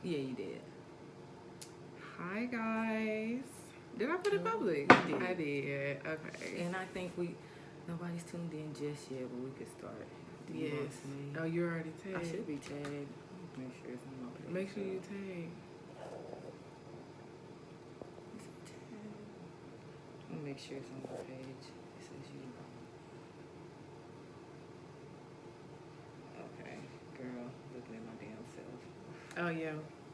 Yeah, you did. Hi guys. Did I put it public? You did. I did. Okay. And I think nobody's tuned in just yet, but we could start. Do you want Yes. me? Oh, you're already tagged. I should be tagged. Make sure it's on my page. Make sure you tag. Let me make sure it's on my page. It says you. Okay, girl, looking at my damn self. Oh yeah.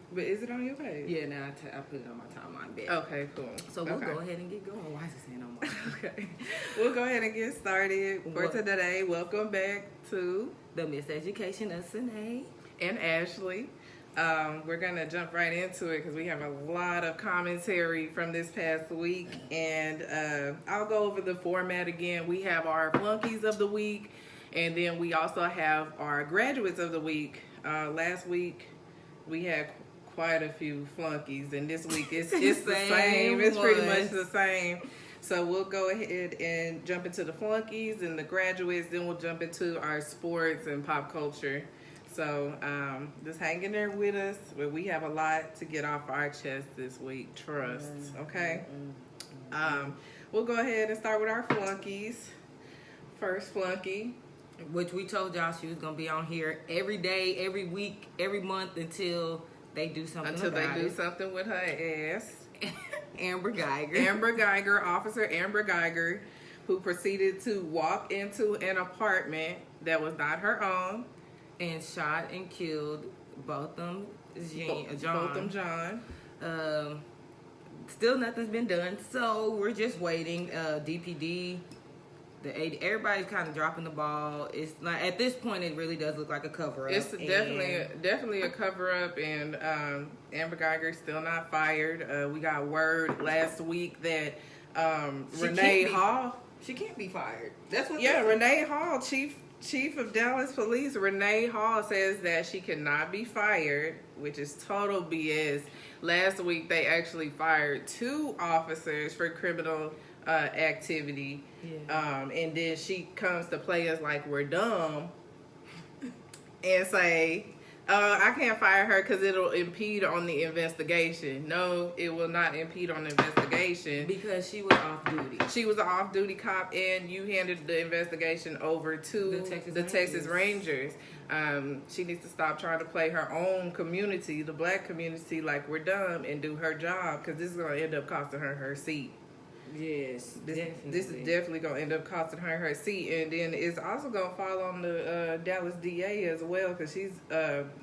But is it on your page? Yeah, now I put it on my timeline. Bet. Okay, cool. So we'll go ahead and get going. Why is it saying on my Okay. We'll go ahead and get started for today. Welcome back to the Miseducation of Senae and Ashley. We're going to jump right into it because we have a lot of commentary from this past week. And I'll go over the format again. We have our flunkies of the week, and then we also have our graduates of the week. Last week, we had quite a few flunkies, and this week it's the same. It's pretty much the same. So we'll go ahead and jump into the flunkies and the graduates, then we'll jump into our sports and pop culture. So just hang in there with us. We have a lot to get off our chest this week. Trust, okay? We'll go ahead and start with our flunkies. First flunky, which we told y'all she was gonna be on here every day, every week, every month until they do something. Until they do something with her ass. Amber Guyger. Officer Amber Guyger, who proceeded to walk into an apartment that was not her own and shot and killed both them John. Still nothing's been done, so we're just waiting. DPD, the AD, everybody's kind of dropping the ball. It's like at this point, it really does look like a cover up. It's definitely a cover up, and Amber Guyger's still not fired. We got word last week that Renee Hall. She can't be fired. That's what. Yeah, Renee Hall, Chief of Dallas Police, Renee Hall says that she cannot be fired, which is total BS. Last week, they actually fired 2 officers for criminal activity. Yeah. And then she comes to play us like we're dumb and say, I can't fire her because it'll impede on the investigation. No, it will not impede on the investigation. Because she was off duty. She was an off-duty cop, and you handed the investigation over to the Texas Rangers. She needs to stop trying to play her own community, the black community, like we're dumb, and do her job, because this is going to end up costing her seat. Yes, this is definitely going to end up costing her seat, and then it's also going to fall on the Dallas DA as well, because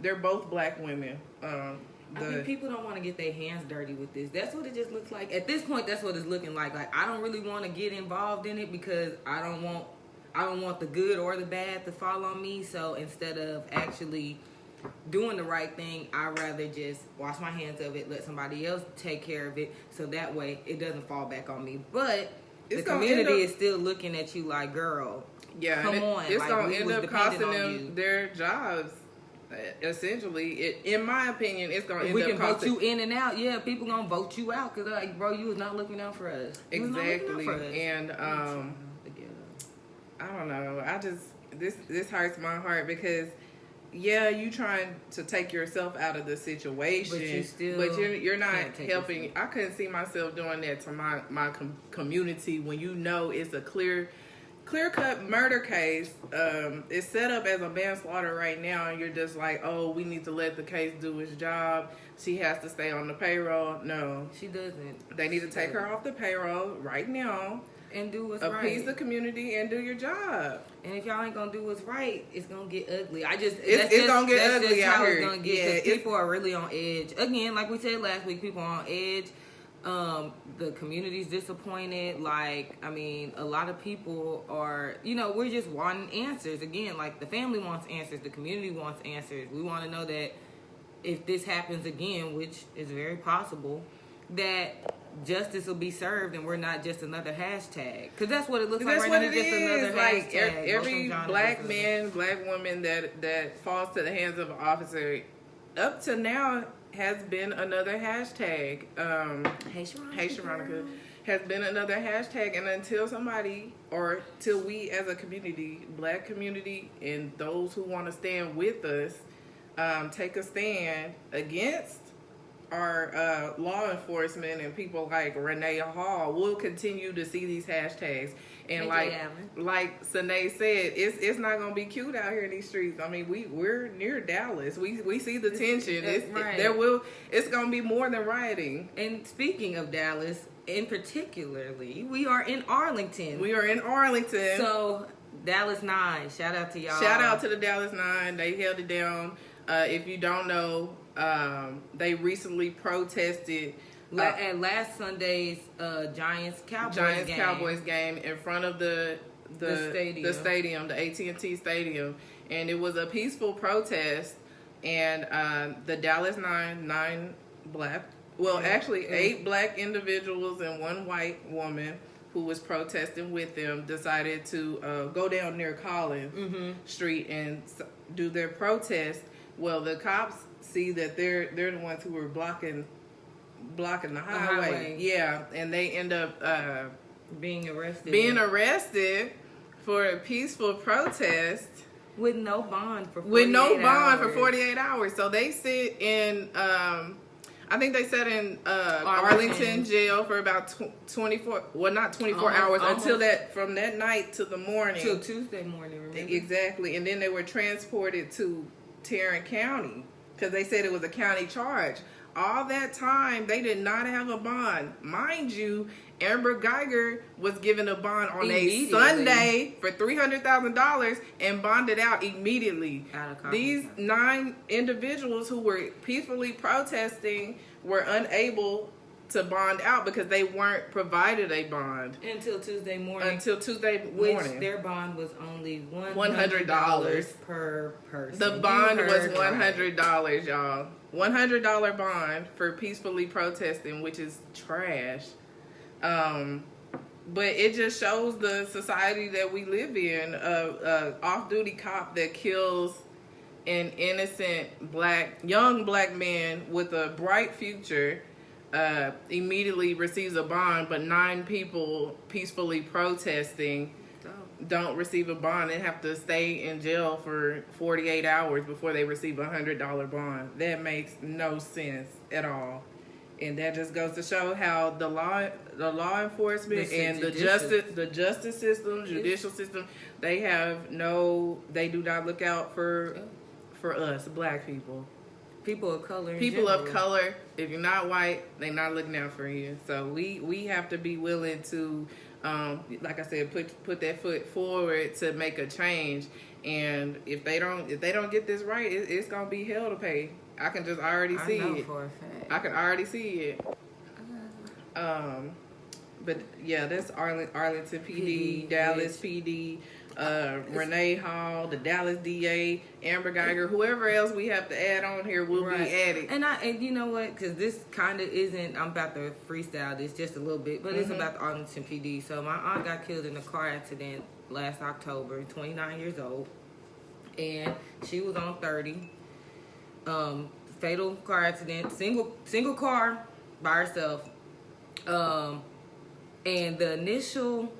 they're both black women. I think people don't want to get their hands dirty with this. That's what it just looks like. At this point, that's what it's looking like. Like, I don't really want to get involved in it because I don't want the good or the bad to fall on me. So instead of actually doing the right thing, I'd rather just wash my hands of it, let somebody else take care of it, so that way it doesn't fall back on me. But the community is still looking at you like, girl, come on. It's going to end up costing them their jobs. Essentially, in my opinion, it's going to end up costing. We can vote you in and out. Yeah, people going to vote you out because, like, bro, you was not looking out for us. Exactly. And I don't know. This hurts my heart because, yeah, you trying to take yourself out of the situation, but you're not helping. I couldn't see myself doing that to my community when you know it's a clear-cut murder case. It's set up as a manslaughter right now, and you're just like, oh, we need to let the case do its job. She has to stay on the payroll. No, she doesn't. They need to take her off the payroll right now and do what's right. Appease the community and do your job. And if y'all ain't gonna do what's right, it's gonna get ugly. It's gonna get ugly out here. It's gonna get, people are really on edge. Again, like we said last week, people are on edge. The community's disappointed. Like, I mean, a lot of people are, we're just wanting answers. Again, like the family wants answers. The community wants answers. We want to know that if this happens again, which is very possible, that justice will be served and we're not just another hashtag. Because that's what it looks like right now. Just another like hashtag. Every black man, black woman that falls to the hands of an officer, up to now, has been another hashtag. Hey Sharonica. Has been another hashtag, and until somebody, or till we as a community, black community, and those who want to stand with us, take a stand against our law enforcement and people like Renee Hall, we'll continue to see these hashtags. And like Senae said, it's not gonna be cute out here in these streets. I mean, we're near Dallas. We see the tension. It's gonna be more than rioting. And speaking of Dallas, in particularly, we are in Arlington. So Dallas 9, shout out to y'all. Shout out to the Dallas 9. They held it down. If you don't know, they recently protested at last Sunday's Giants Cowboys game in front of the stadium, the AT&T Stadium, and it was a peaceful protest. And the Dallas 9 black, actually 8 black individuals and 1 white woman who was protesting with them decided to go down near Collins Street and do their protest. Well, the cops see that they're the ones who were blocking the highway. Yeah, and they end up being arrested for a peaceful protest with no bond for 48 hours. So they sit in I think they sat in Arlington jail for about 24 hours until from that night to the morning. Till Tuesday morning, remember? Exactly. And then they were transported to Tarrant County because they said it was a county charge. All that time, they did not have a bond. Mind you, Amber Guyger was given a bond on a Sunday for $300,000 and bonded out immediately. These 9 individuals who were peacefully protesting were unable to bond out because they weren't provided a bond until Tuesday morning. Which their bond was only $100 per person. The bond was $100, y'all. $100 bond for peacefully protesting, which is trash. But it just shows the society that we live in. Off-duty cop that kills an innocent young black man with a bright future immediately receives a bond, but 9 people peacefully protesting don't receive a bond and have to stay in jail for 48 hours before they receive a $100 bond. That makes no sense at all. And that just goes to show how the law enforcement and the justice system, judicial system, they do not look out for us, black people. People of color. Of color. If you're not white, they're not looking out for you. So we have to be willing to, like I said, put that foot forward to make a change. And if they don't get this right, it's gonna be hell to pay. I can just already see it. For a fact. I can already see it. But yeah, that's Arlington PD, Dallas PD. Renee Hall, the Dallas DA, Amber Guyger, whoever else we have to add on here will be added. And you know what? Because this kind of isn't. I'm about to freestyle this just a little bit, but it's about the Arlington PD. So my aunt got killed in a car accident last October, 29 years old, and she was on 30. Fatal car accident, single car by herself. And the initial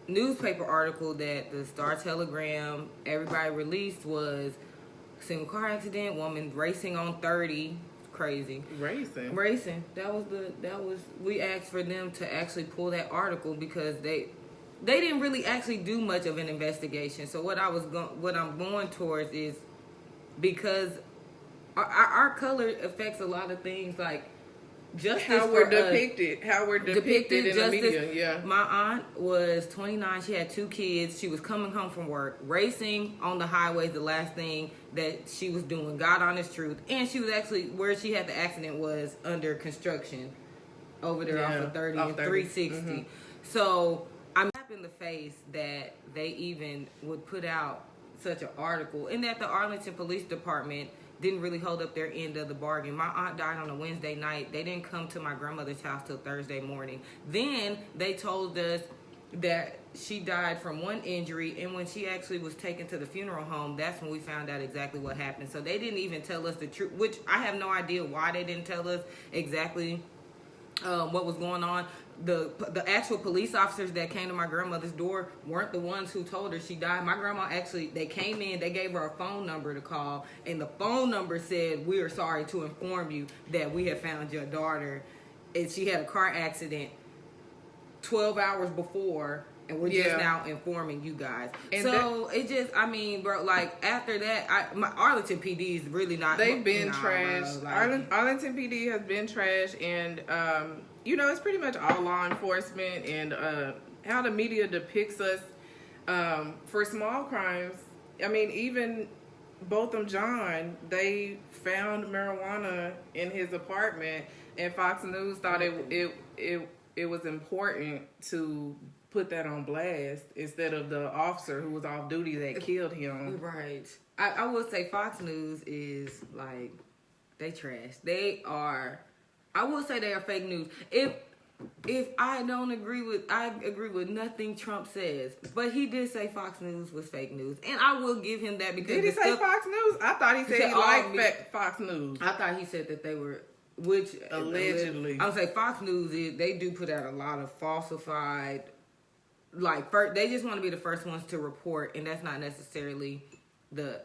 newspaper article that the Star Telegram, everybody released was single car accident, woman racing on 30. Crazy. Racing. We asked for them to actually pull that article because they didn't really actually do much of an investigation. So what I'm going towards is because our color affects a lot of things, like justice, how we're depicted in the media. Yeah. My aunt was 29. She had 2 kids. She was coming home from work. Racing on the highway, the last thing that she was doing. God honest truth. And she was actually, where she had the accident was under construction over there off of 30 and 360. So I'm in the face that they even would put out such an article, and that the Arlington Police Department didn't really hold up their end of the bargain. My aunt died on a Wednesday night. They didn't come to my grandmother's house till Thursday morning. Then they told us that she died from one injury, and when she actually was taken to the funeral home, that's when we found out exactly what happened. So they didn't even tell us the truth, which I have no idea why they didn't tell us exactly what was going on. The actual police officers that came to my grandmother's door weren't the ones who told her she died. My grandma actually, they came in, they gave her a phone number to call, and the phone number said, "We are sorry to inform you that we have found your daughter, and she had a car accident 12 hours before, and we're just now informing you guys." And so it just, I mean, bro, like after that, my Arlington PD is really not. They've been trashed. Like, Arlington PD has been trashed, and you know, it's pretty much all law enforcement and how the media depicts us for small crimes. I mean, even Botham John, they found marijuana in his apartment, and Fox News thought it was important to put that on blast instead of the officer who was off duty that killed him. Right. I would say Fox News is like, they trash. They are, I will say they are fake news. If I agree with nothing Trump says, but he did say Fox News was fake news, and I will give him that because did he say Fox News? I thought he said he liked Fox News. I thought he said that they were, which allegedly. I would say Fox News they do put out a lot of falsified, like they just want to be the first ones to report, and that's not necessarily the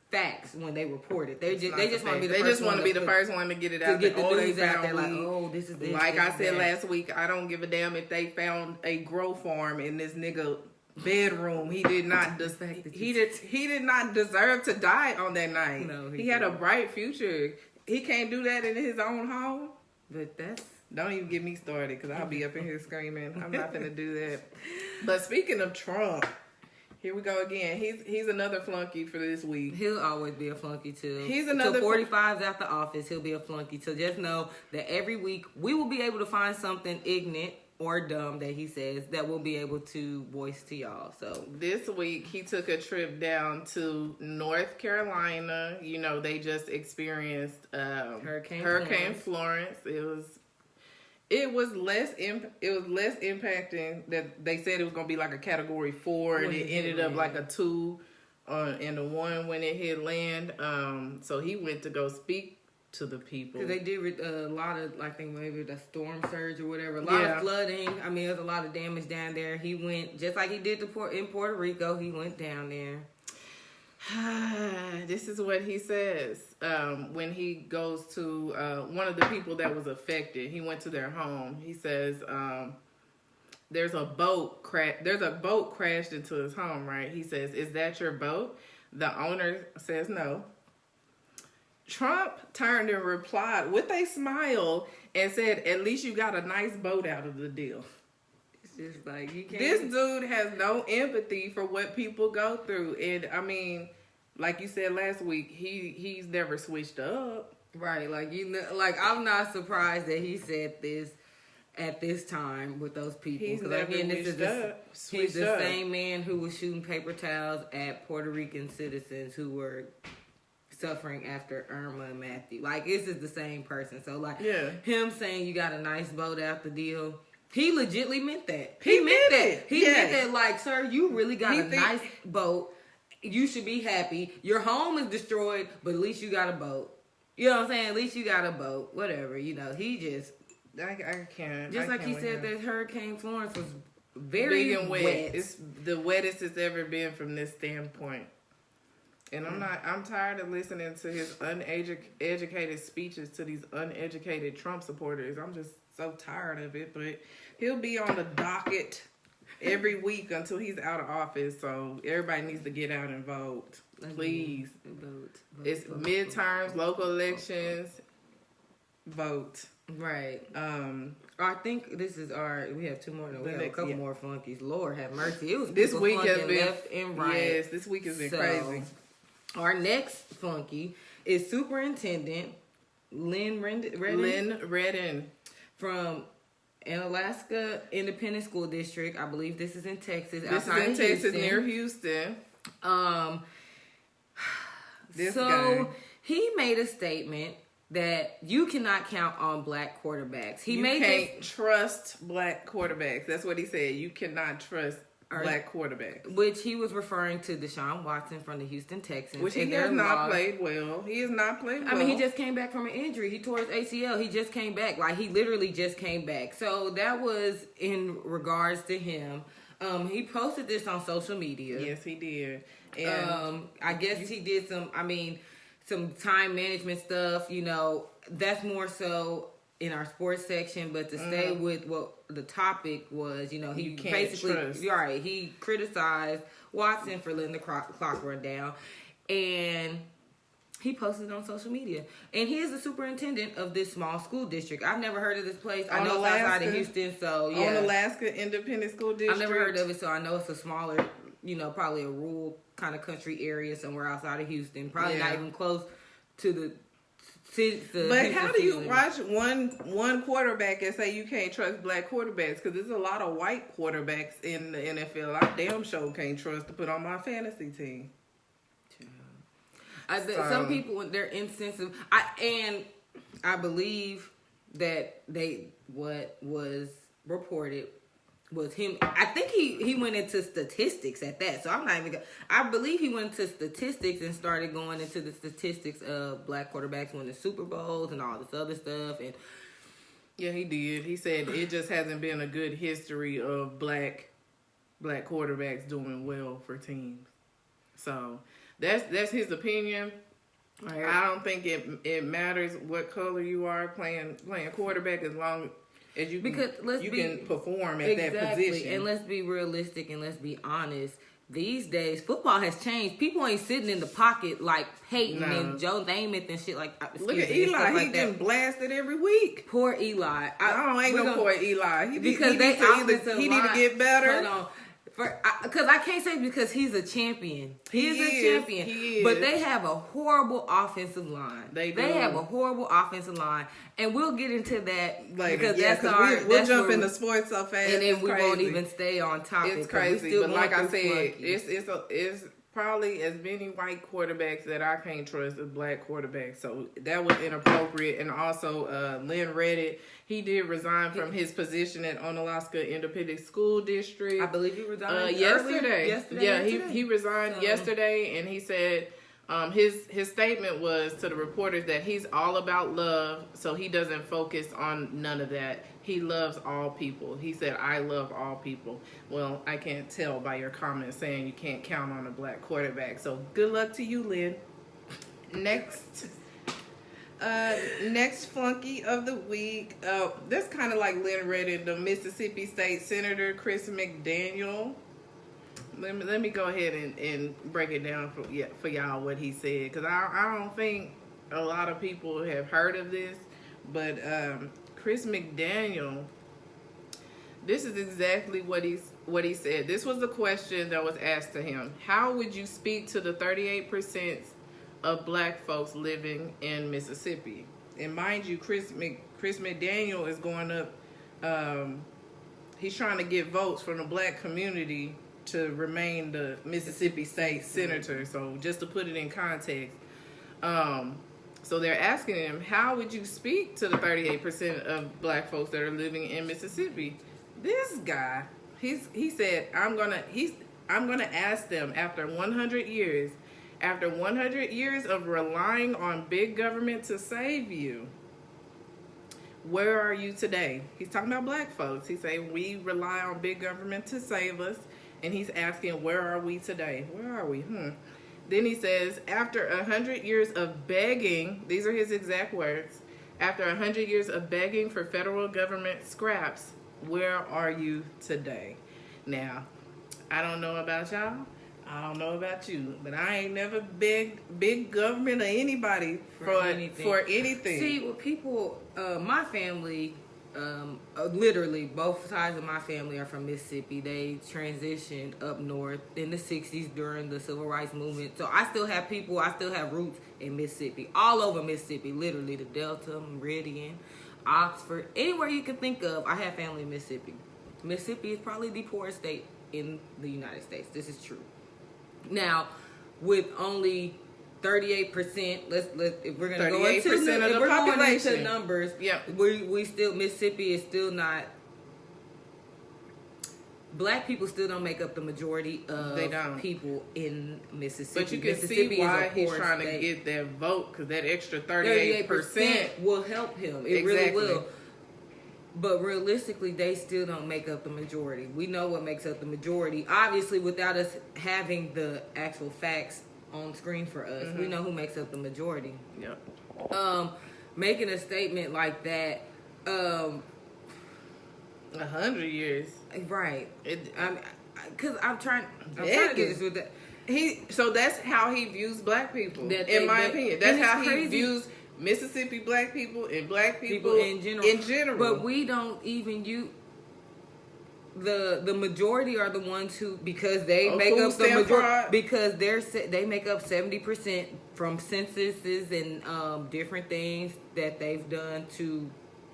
facts when they report it. They just want to be the first one to get it out. To get the news out there, like, oh, this is this. Like I said last week, I don't give a damn if they found a grow farm in this nigga bedroom. He did not he did not deserve to die on that night. No, he had a bright future. He can't do that in his own home. But don't even get me started, because I'll be up in here screaming. I'm not gonna do that. But speaking of Trump, here we go again. He's another flunky for this week. He'll always be a flunky too. He's another 45's after office. He'll be a flunky. So just know that every week we will be able to find something ignorant or dumb that he says that we'll be able to voice to y'all. So this week he took a trip down to North Carolina. You know, they just experienced Hurricane Florence. It was less impacting. That they said it was gonna be like a Category 4, and it ended up like a 2 and a 1 when it hit land. So he went to go speak to the people. Because they did a lot of, I think maybe the storm surge or whatever. A lot of flooding. I mean, there's a lot of damage down there. He went, just like he did in Puerto Rico, he went down there. This is what he says when he goes to one of the people that was affected. He went to their home. He says there's a boat crashed into his home, right? He says, "Is that your boat?" The owner says no. Trump turned and replied with a smile and said, "At least you got a nice boat out of the deal." It's just like, you can't. This dude has no empathy for what people go through. And I mean, like you said last week, he's never switched up. Right. Like, I'm not surprised that he said this at this time with those people. He's never he's the same man who was shooting paper towels at Puerto Rican citizens who were suffering after Irma and Matthew. Like, this is the same person. So, like, him saying you got a nice boat out the deal, he legitly meant that. He meant that. He meant that, like, sir, you really got a nice boat. You should be happy. Your home is destroyed, but at least you got a boat. You know what I'm saying? At least you got a boat. Whatever. You know, he just... I can't. Just like he said that Hurricane Florence was very big and wet. wet. It's the wettest it's ever been from this standpoint. And I'm tired of listening to his uneducated speeches to these uneducated Trump supporters. I'm just so tired of it. But he'll be on the docket every week until he's out of office. So everybody needs to get out and vote. Please. Vote. It's midterms, local elections. Vote. Right. I think this is we have 2 more. No, we have a couple more flunkies. Lord have mercy. It was this week has been left and right. Yes, this week has been crazy. Our next flunky is Superintendent Lynn Redden. Lynn Redden from Alaska Independent School District. I believe this is in Texas. This is in Texas, near Houston. This guy. He made a statement that you cannot count on black quarterbacks. You can't trust black quarterbacks. That's what he said. You cannot trust. black quarterbacks. Which he was referring to Deshaun Watson from the Houston Texans. Which he has not played well. He has not played well. I mean, he just came back from an injury. He tore his ACL. He just came back. Like, he literally just came back. So that was in regards to him. He posted this on social media. Yes, he did. And I guess he did some time management stuff. You know, that's more so in our sports section, but to stay with what the topic was, you know, he basically, right, he criticized Watson for letting the clock run down, and he posted it on social media. And he is the superintendent of this small school district. I've never heard of this place. I know it's outside of Houston, so yeah. On Alaska Independent School District. I've never heard of it, so I know it's a smaller, you know, probably a rural kind of country area somewhere outside of Houston. Probably not even close to the but how do you watch one quarterback and say you can't trust black quarterbacks? Because there's a lot of white quarterbacks in the NFL. I damn sure can't trust to put on my fantasy team. Some people, they're insensitive. I believe that what was reported was him. I think he went into statistics at that. So I'm not even. I believe he went into statistics and started going into the statistics of black quarterbacks winning Super Bowls and all this other stuff. And yeah, he did. He said it just hasn't been a good history of black quarterbacks doing well for teams. So that's his opinion. Right. I don't think it matters what color you are playing quarterback as long as you can perform at that position. And let's be realistic and let's be honest. These days, football has changed. People ain't sitting in the pocket like Peyton and Joe Namath and shit like that. Look at Eli. He getting blasted every week. Poor Eli. Ain't no poor Eli. He need to get better. Hold on. Because I can't say because he's a champion. He is. But they have a horrible offensive line. They have a horrible offensive line. And we'll get into that later. Because we'll jump into sports so fast. And then we won't even stay on topic. It's crazy. But like I said, it's probably as many white quarterbacks that I can't trust as black quarterbacks. So that was inappropriate. And also, Lynn Redden, he did resign from his position at Onalaska Independent School District. I believe he resigned yesterday. Yeah, he resigned yesterday, and he said his statement was to the reporters that he's all about love, so he doesn't focus on none of that. He loves all people. He said, I love all people. Well, I can't tell by your comments saying you can't count on a black quarterback. So good luck to you, Lynn. Next flunky of the week. That's kind of like Lynn Redden, the Mississippi State Senator Chris McDaniel. Let me go ahead and break it down for y'all what he said, because I don't think a lot of people have heard of this, but Chris McDaniel, this is exactly what he said. This was the question that was asked to him. How would you speak to the 38% of black folks living in Mississippi? And mind you, Chris McDaniel is going up. He's trying to get votes from the black community to remain the Mississippi State Senator. So just to put it in context, so they're asking him, how would you speak to the 38% of black folks that are living in Mississippi? This guy, he said, I'm gonna ask them after 100 years of relying on big government to save you, where are you today? He's talking about black folks. He's saying we rely on big government to save us, and he's asking, where are we today? Where are we? Then he says, after 100 years of begging, these are his exact words, after 100 years of begging for federal government scraps, where are you today? Now, I don't know about y'all. I don't know about you, but I ain't never begged big government or anybody for anything. See, well, people, my family, literally both sides of my family are from Mississippi. They transitioned up north in the 60s during the civil rights movement. So I still have roots in Mississippi, all over Mississippi, literally the Delta, Meridian, Oxford, anywhere you can think of. I have family in Mississippi. Mississippi is probably the poorest state in the United States. This is true. Now, with only 38%, if we're gonna go into of the population numbers, we still, Mississippi is still not Black people still don't make up the majority of people in Mississippi. But you can Mississippi see why he's poor trying state. to get that vote, because that extra 38% will help him. It really will. But realistically, they still don't make up the majority. We know what makes up the majority. Obviously, without us having the actual facts on screen for us, we know who makes up the majority. Yep. Making a statement like that, 100 years, right? Because I'm trying to get this with that. So that's how he views black people. In my opinion, that's how he views Mississippi black people and black people in general. But we don't even use the majority are the ones who, because they make up the majority, because they make up 70% from censuses and different things that they've done to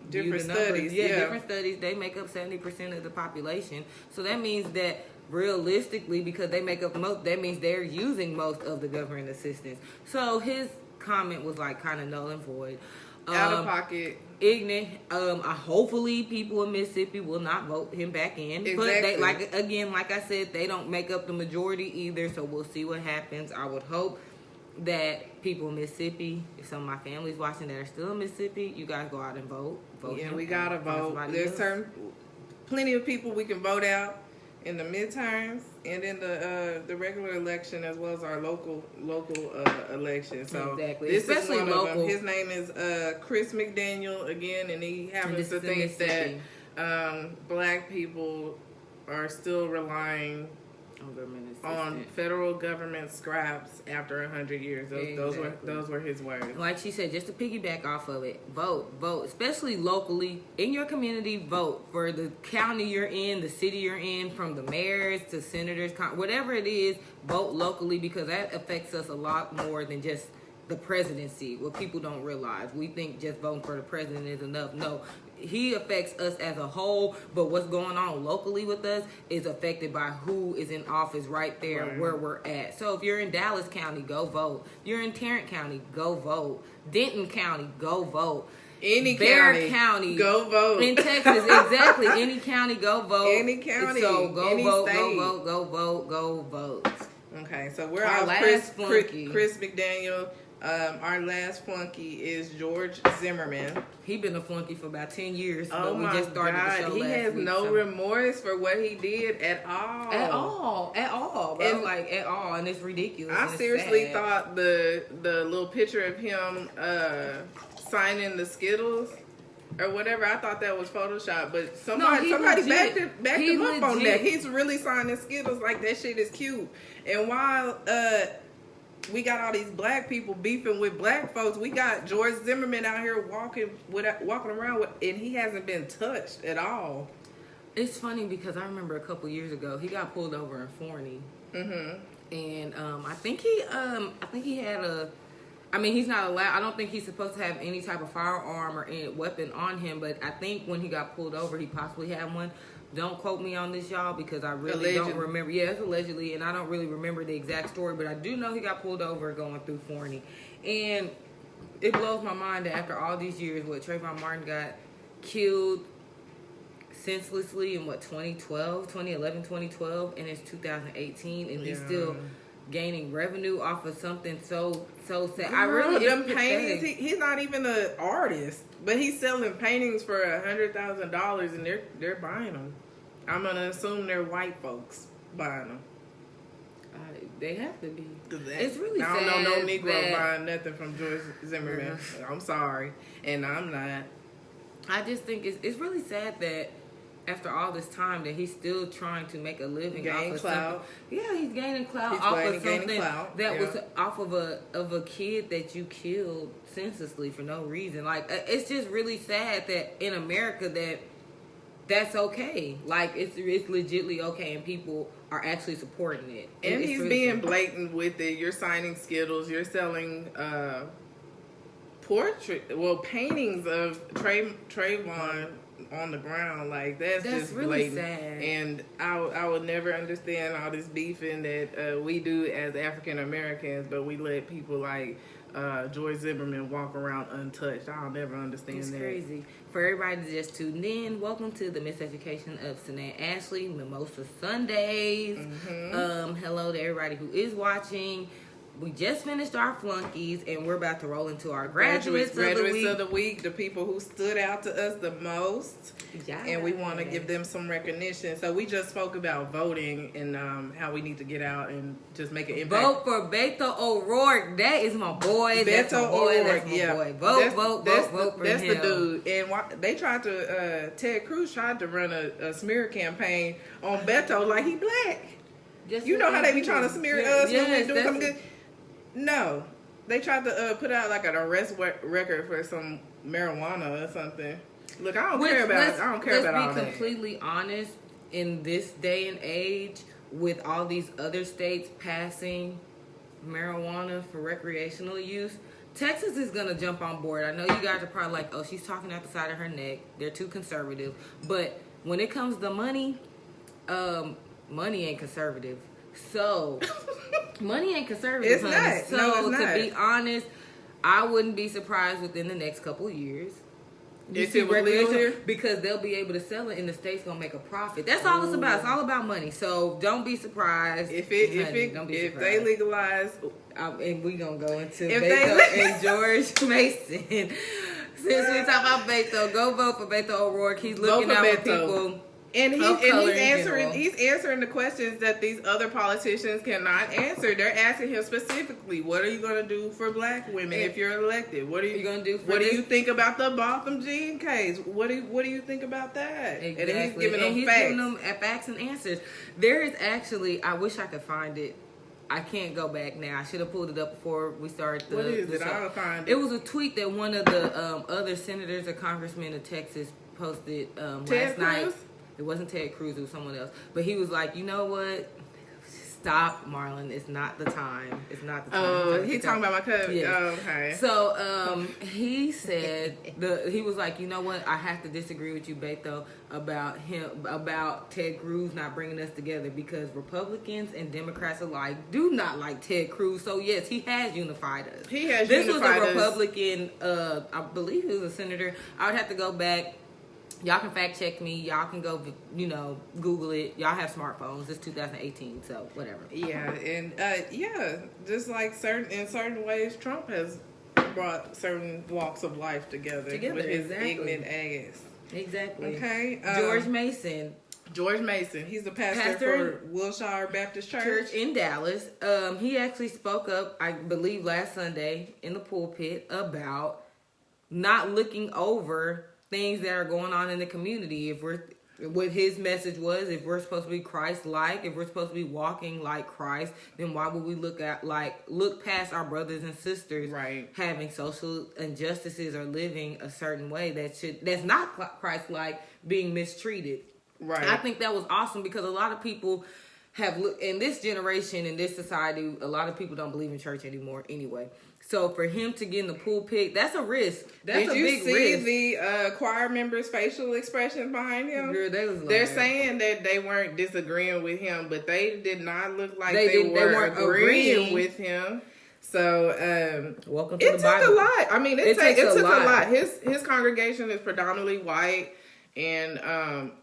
different studies. Different studies. They make up 70% of the population. So that means that realistically, because they make up most, that means they're using most of the government assistance. So his comment was like kind of null and void. Out of pocket. Ignorant. Hopefully people in Mississippi will not vote him back in. Exactly. But they, like I said, they don't make up the majority either, so we'll see what happens. I would hope that people in Mississippi, if some of my family's watching that are still in Mississippi, you guys go out and vote. Yeah, we gotta vote. There's plenty of people we can vote out in the midterms and in the regular election, as well as our local election. So exactly. This especially is one local. Of them. His name is Chris McDaniel again, and he happens to think that black people are still relying on federal government scraps after 100 years. Those were his words. Like she said, just to piggyback off of it, vote, especially locally in your community. Vote for the county you're in, the city you're in, from the mayors to senators, whatever it is. Vote locally, because that affects us a lot more than just the presidency. What people don't realize, we think just voting for the president is enough. No, he affects us as a whole, but what's going on locally with us is affected by who is in office right there where we're at. So if you're in Dallas County, go vote. If you're in Tarrant County, go vote. Denton County, go vote. Any county, go vote. In Texas, exactly. Any county, go vote. Any county, so go vote, state. go vote. Okay, so we're our last flunky. Chris McDaniel. Our last flunky is George Zimmerman. He been a flunky for about 10 years. Oh, but we just started the show he has week, no remorse for what he did at all. At all, bro. And, at all, and it's ridiculous. I seriously thought the little picture of him signing the Skittles or whatever, I thought that was Photoshop, but somebody backed him up on that. He's really signing Skittles. Like, that shit is cute. And while we got all these black people beefing with black folks, we got George Zimmerman out here walking around and he hasn't been touched at all. It's funny because I remember a couple years ago he got pulled over in Forney, and I think he had a. I mean, he's not allowed. I don't think he's supposed to have any type of firearm or any weapon on him. But I think when he got pulled over, he possibly had one. Don't quote me on this, y'all, because I really don't remember. Yeah, it's allegedly, and I don't really remember the exact story, but I do know he got pulled over going through Forney. And it blows my mind that after all these years, Trayvon Martin got killed senselessly in 2011, 2012, and it's 2018, and he's still gaining revenue off of something so sad. Them paintings, he's not even an artist, but he's selling paintings for $100,000, and they're buying them. I'm gonna assume they're white folks buying them. They have to be. It's really sad. I don't know no Negro buying nothing from George Zimmerman. I'm sorry, and I'm not. I just think it's really sad that after all this time that he's still trying to make a living off of clout. Yeah, he's gaining clout off of something that was off of a kid that you killed senselessly for no reason. Like, it's just really sad that in America that's okay. Like, it's legitly okay, and people are actually supporting it. And he's really being blatant with it. You're signing Skittles. You're selling paintings of Trayvon on the ground. Like, that's just really blatant. Sad. And I would never understand all this beefing that we do as African Americans, but we let people like George Zimmerman walk around untouched. I'll never understand It's that. crazy. For everybody that just tuned in, welcome to the Miseducation of Senae Ashley Mimosa Sundays. Hello to everybody who is watching. We just finished our flunkies, and we're about to roll into our graduates of the week, the people who stood out to us the most. Yes. And we want to give them some recognition. So we just spoke about voting and how we need to get out and just make an impact. Vote for Beto O'Rourke. That is my boy. That's my boy. O'Rourke, That's my boy. Vote for that's him. That's the dude. And they tried to, Ted Cruz tried to run a smear campaign on Beto like he black. You know how they be trying to smear us when we doing something good? No. They tried to put out like an arrest record for some marijuana or something. Look, I don't care about all that. Let's be completely honest. In this day and age, with all these other states passing marijuana for recreational use, Texas is gonna jump on board. I know you guys are probably like, "Oh, she's talking out the side of her neck. They're too conservative." But when it comes to money, money ain't conservative. So money ain't conservative. It's not. So no, it's not. To be honest, I wouldn't be surprised within the next couple of years. Because they'll be able to sell it and the state's gonna make a profit. That's all it's about. It's all about money. So don't be surprised if they legalize. And we gonna go into Beto and George Mason. Since we talk about Beto, go vote for Beto O'Rourke. He's looking out for people. And he's answering the questions that these other politicians cannot answer. They're asking him specifically, "What are you going to do for black women if you're elected? What are you going to do? What do you think about the Botham Jean case? What do you think about that?" Exactly. And he's giving them facts and answers. There is actually, I wish I could find it. I can't go back now. I should have pulled it up before we started. What is it? I'll find it. It was a tweet that one of the other senators or congressmen of Texas posted last night. It wasn't Ted Cruz, it was someone else. But he was like, you know what? Stop, Marlon. It's not the time. It's not the time. Oh, he talking about my cousin. Yes. Oh, okay. So he said he was like, you know what? I have to disagree with you, Beto, about Ted Cruz not bringing us together because Republicans and Democrats alike do not like Ted Cruz. So yes, he has unified us. This was a Republican. I believe he was a senator. I would have to go back. Y'all can fact check me. Y'all can go, Google it. Y'all have smartphones. It's 2018, so whatever. Yeah, and just like in certain ways, Trump has brought certain walks of life together with his ignorant ass. Exactly. Okay. George Mason. He's the pastor for Wilshire Baptist Church in Dallas. He actually spoke up, I believe, last Sunday in the pulpit about not looking over things that are going on in the community. What his message was, if we're supposed to be Christ-like, if we're supposed to be walking like Christ, then why would we look past our brothers and sisters having social injustices or living a certain way that's not Christ-like, being mistreated? Right. I think that was awesome because a lot of people in this generation, in this society, a lot of people don't believe in church anymore anyway. So for him to get in the pulpit, that's a risk. That's a big risk. Did you see the choir members' facial expressions behind him? Girl, they're saying that they weren't disagreeing with him, but they did not look like they weren't agreeing with him. So welcome to the Bible. It took a lot. I mean, it took a lot. His congregation is predominantly white. And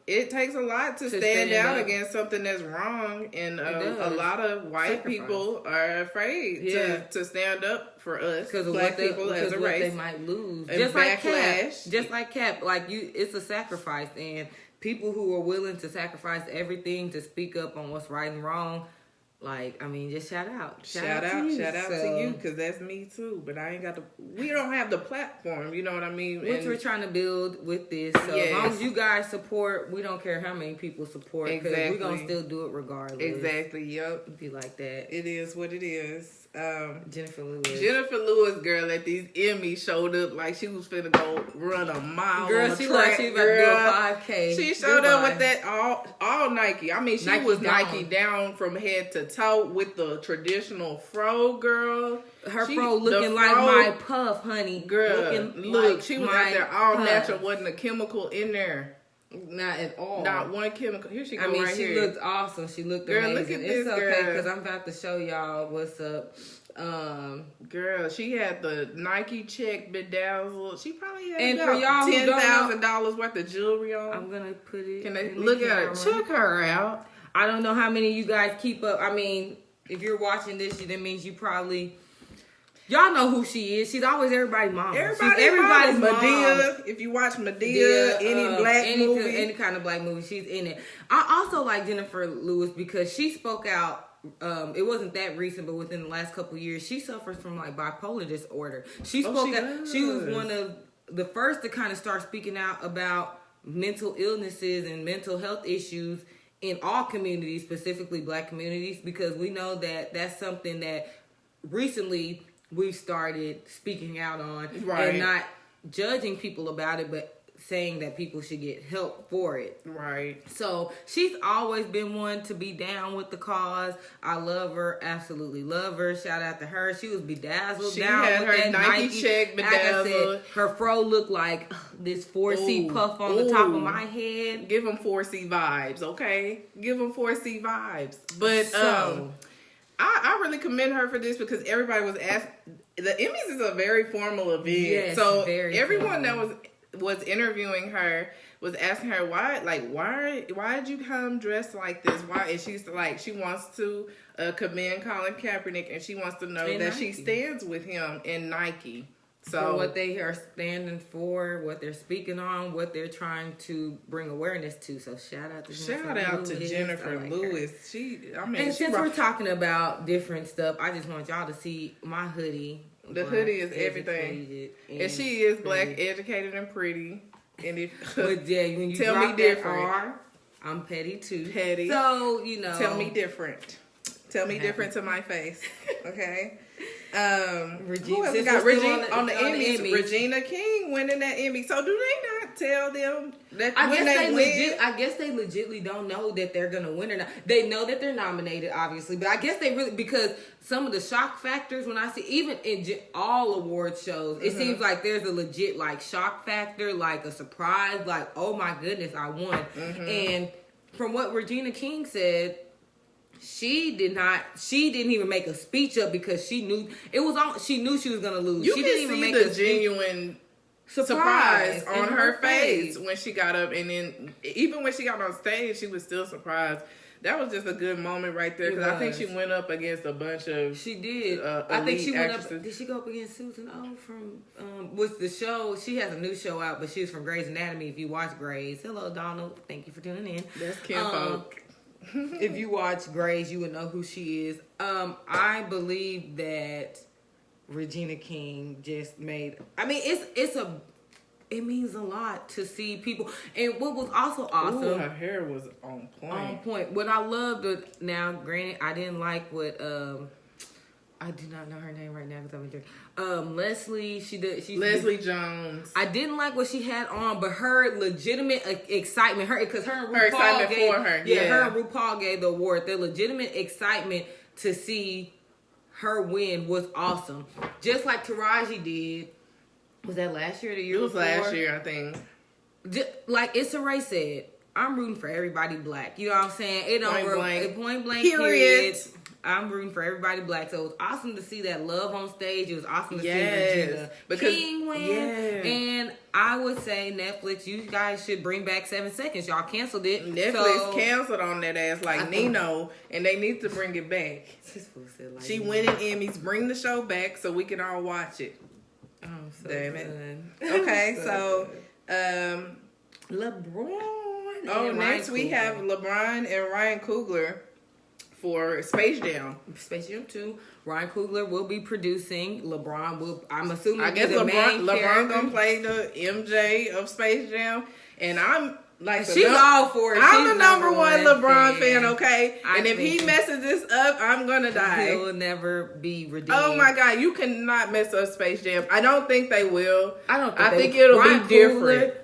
it takes a lot to stand out against something that's wrong. And a lot of white people are afraid to stand up for us, because black people as a race. They might lose. And backlash. Just like Cap. It's a sacrifice. And people who are willing to sacrifice everything to speak up on what's right and wrong, just shout out. Shout out to you, because that's me too. But we don't have the platform, you know what I mean? Which we're trying to build with this. So as long as you guys support, we don't care how many people support, because we're going to still do it regardless. Exactly, yep. It'd be like that. It is what it is. Jennifer Lewis, girl, at these Emmys showed up like she was finna go run a mile. Girl, on she track, like she about to do a 5K. She showed up with that all Nike. I mean, she was Nike down from head to toe with the traditional fro, girl. Her fro looking like my puff, honey. Girl, look, she was out there all natural. Wasn't a chemical in there. Not at all. Not one chemical. Here she go. She looked awesome. She looked amazing. Look at this, it's okay, because I'm about to show y'all what's up. Girl, she had the Nike check bedazzled. She probably had and for y'all $10,000 worth of jewelry on. I'm gonna put it. Can they look at her? Check her out. I don't know how many of you guys keep up. I mean, if you're watching this, that means you probably. Y'all know who she is. She's always everybody's mom. Everybody's mom. Medea. If you watch Medea, any black movie. Any kind of black movie, she's in it. I also like Jennifer Lewis because she spoke out. It wasn't that recent, but within the last couple of years, she suffers from like bipolar disorder. She spoke out. She was one of the first to kind of start speaking out about mental illnesses and mental health issues in all communities, specifically black communities, because we know that that's something that recently we've started speaking out on and not judging people about it, but saying that people should get help for it. Right. So she's always been one to be down with the cause. I love her. Absolutely love her. Shout out to her. She was bedazzled. She down had with her that Nike check bedazzled. Like I said, her fro looked like this 4C puff on the top of my head. Give them 4C vibes, okay? Give them 4C vibes. But I really commend her for this because everybody was asked. The Emmys is a very formal event. Yes, so very everyone formal. that was interviewing her was asking her why did you come dressed like this? Why? And she's like, she wants to commend Colin Kaepernick, and she wants to know that Nike. she stands with him in Nike. So for what they are standing for, what they're speaking on, what they're trying to bring awareness to. So shout out to Jennifer Lewis. And since we're talking about different stuff, I just want y'all to see my hoodie. The hoodie is everything, and she is black, educated, and pretty. And but yeah, when you tell drop me different, that R, I'm petty too. Petty. So you know, tell me different. Tell me different to my face, okay? Who else got Regina on the Emmys? Regina King winning that Emmy. So do they not tell them that when they win? I guess they legitimately don't know that they're gonna win or not. They know that they're nominated, obviously, but I guess they really, because some of the shock factors when I see even in all award shows, it seems like there's a legit like shock factor, like a surprise, like oh my goodness, I won. And from what Regina King said, she didn't even make a speech up because she knew it was on. She knew she was gonna lose. You she can didn't even see make the genuine surprise on her face when she got up, and then even when she got on stage, she was still surprised. That was just a good moment right there because I think she went up against a bunch of. She did. I think she went up. Did she go up against Susan O from? Was the show? She has a new show out, but she was from Grey's Anatomy. If you watch Grey's, hello Donald, thank you for tuning in. That's kinfolk. If you watch Grey's, you would know who she is. I believe that Regina King just made. I mean, it means a lot to see people. And what was also awesome, ooh, her hair was on point. On point. What I loved. Now, granted, I didn't like what. I do not know her name right now because I'm drinking. Leslie. Leslie Jones. I didn't like what she had on, but her legitimate excitement, because her and RuPaul excitement gave, for her, her and RuPaul gave the award. Their legitimate excitement to see her win was awesome. Just like Taraji did. Was that last year or the year before? It was last year, I think. Like Issa Rae said, I'm rooting for everybody black. You know what I'm saying? It don't point blank. Period. I'm rooting for everybody black. So it was awesome to see that love on stage. It was awesome to see Regina King win. Yes. And I would say Netflix, you guys should bring back 7 Seconds. Y'all canceled it. Netflix canceled on that ass like Nino, and they need to bring it back. She winning Emmys. Bring the show back so we can all watch it. Oh, so damn good. It. Okay, so LeBron. Oh, next we have LeBron and Ryan Coogler for Space Jam. Space Jam 2. Ryan Coogler will be producing. LeBron will, I'm assuming, I guess LeBron gonna play the MJ of Space Jam. And I'm like, she's all for it. I'm the number one LeBron fan, okay? And if he messes this up, I'm gonna die. He'll never be redeemed. Oh my God, you cannot mess up Space Jam. I don't think they will. I think it'll be different.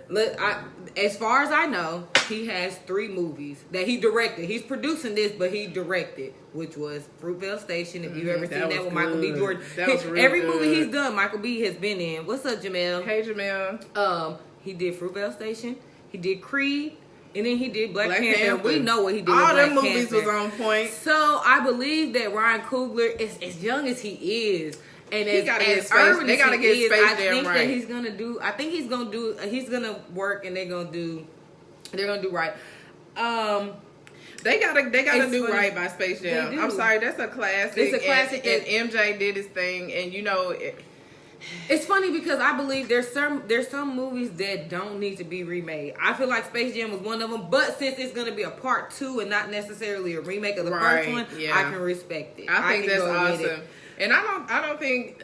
As far as I know, he has 3 movies that he directed. He's producing this, but he directed, which was Fruitvale Station. If you've ever seen that with Michael B. Jordan, every movie he's done, Michael B. has been in. What's up, Jamel? Hey, Jamel. He did Fruitvale Station. He did Creed. And then he did Black Panther. Panther. We know what he did All with Black them movies Panther. was on point. So I believe that Ryan Coogler, as young as he is, and He as gotta get space- urban they as gotta he get is, Space I Jam think right. that he's gonna work, and they're gonna do right. They gotta It's do funny. right by Space Jam. They do. I'm sorry, that's a classic. It's a classic, and MJ did his thing, and It's funny because I believe there's some movies that don't need to be remade. I feel like Space Jam was one of them, but since it's going to be a part 2 and not necessarily a remake of the first one, yeah. I can respect it. I think can that's go with it. awesome. And I don't think,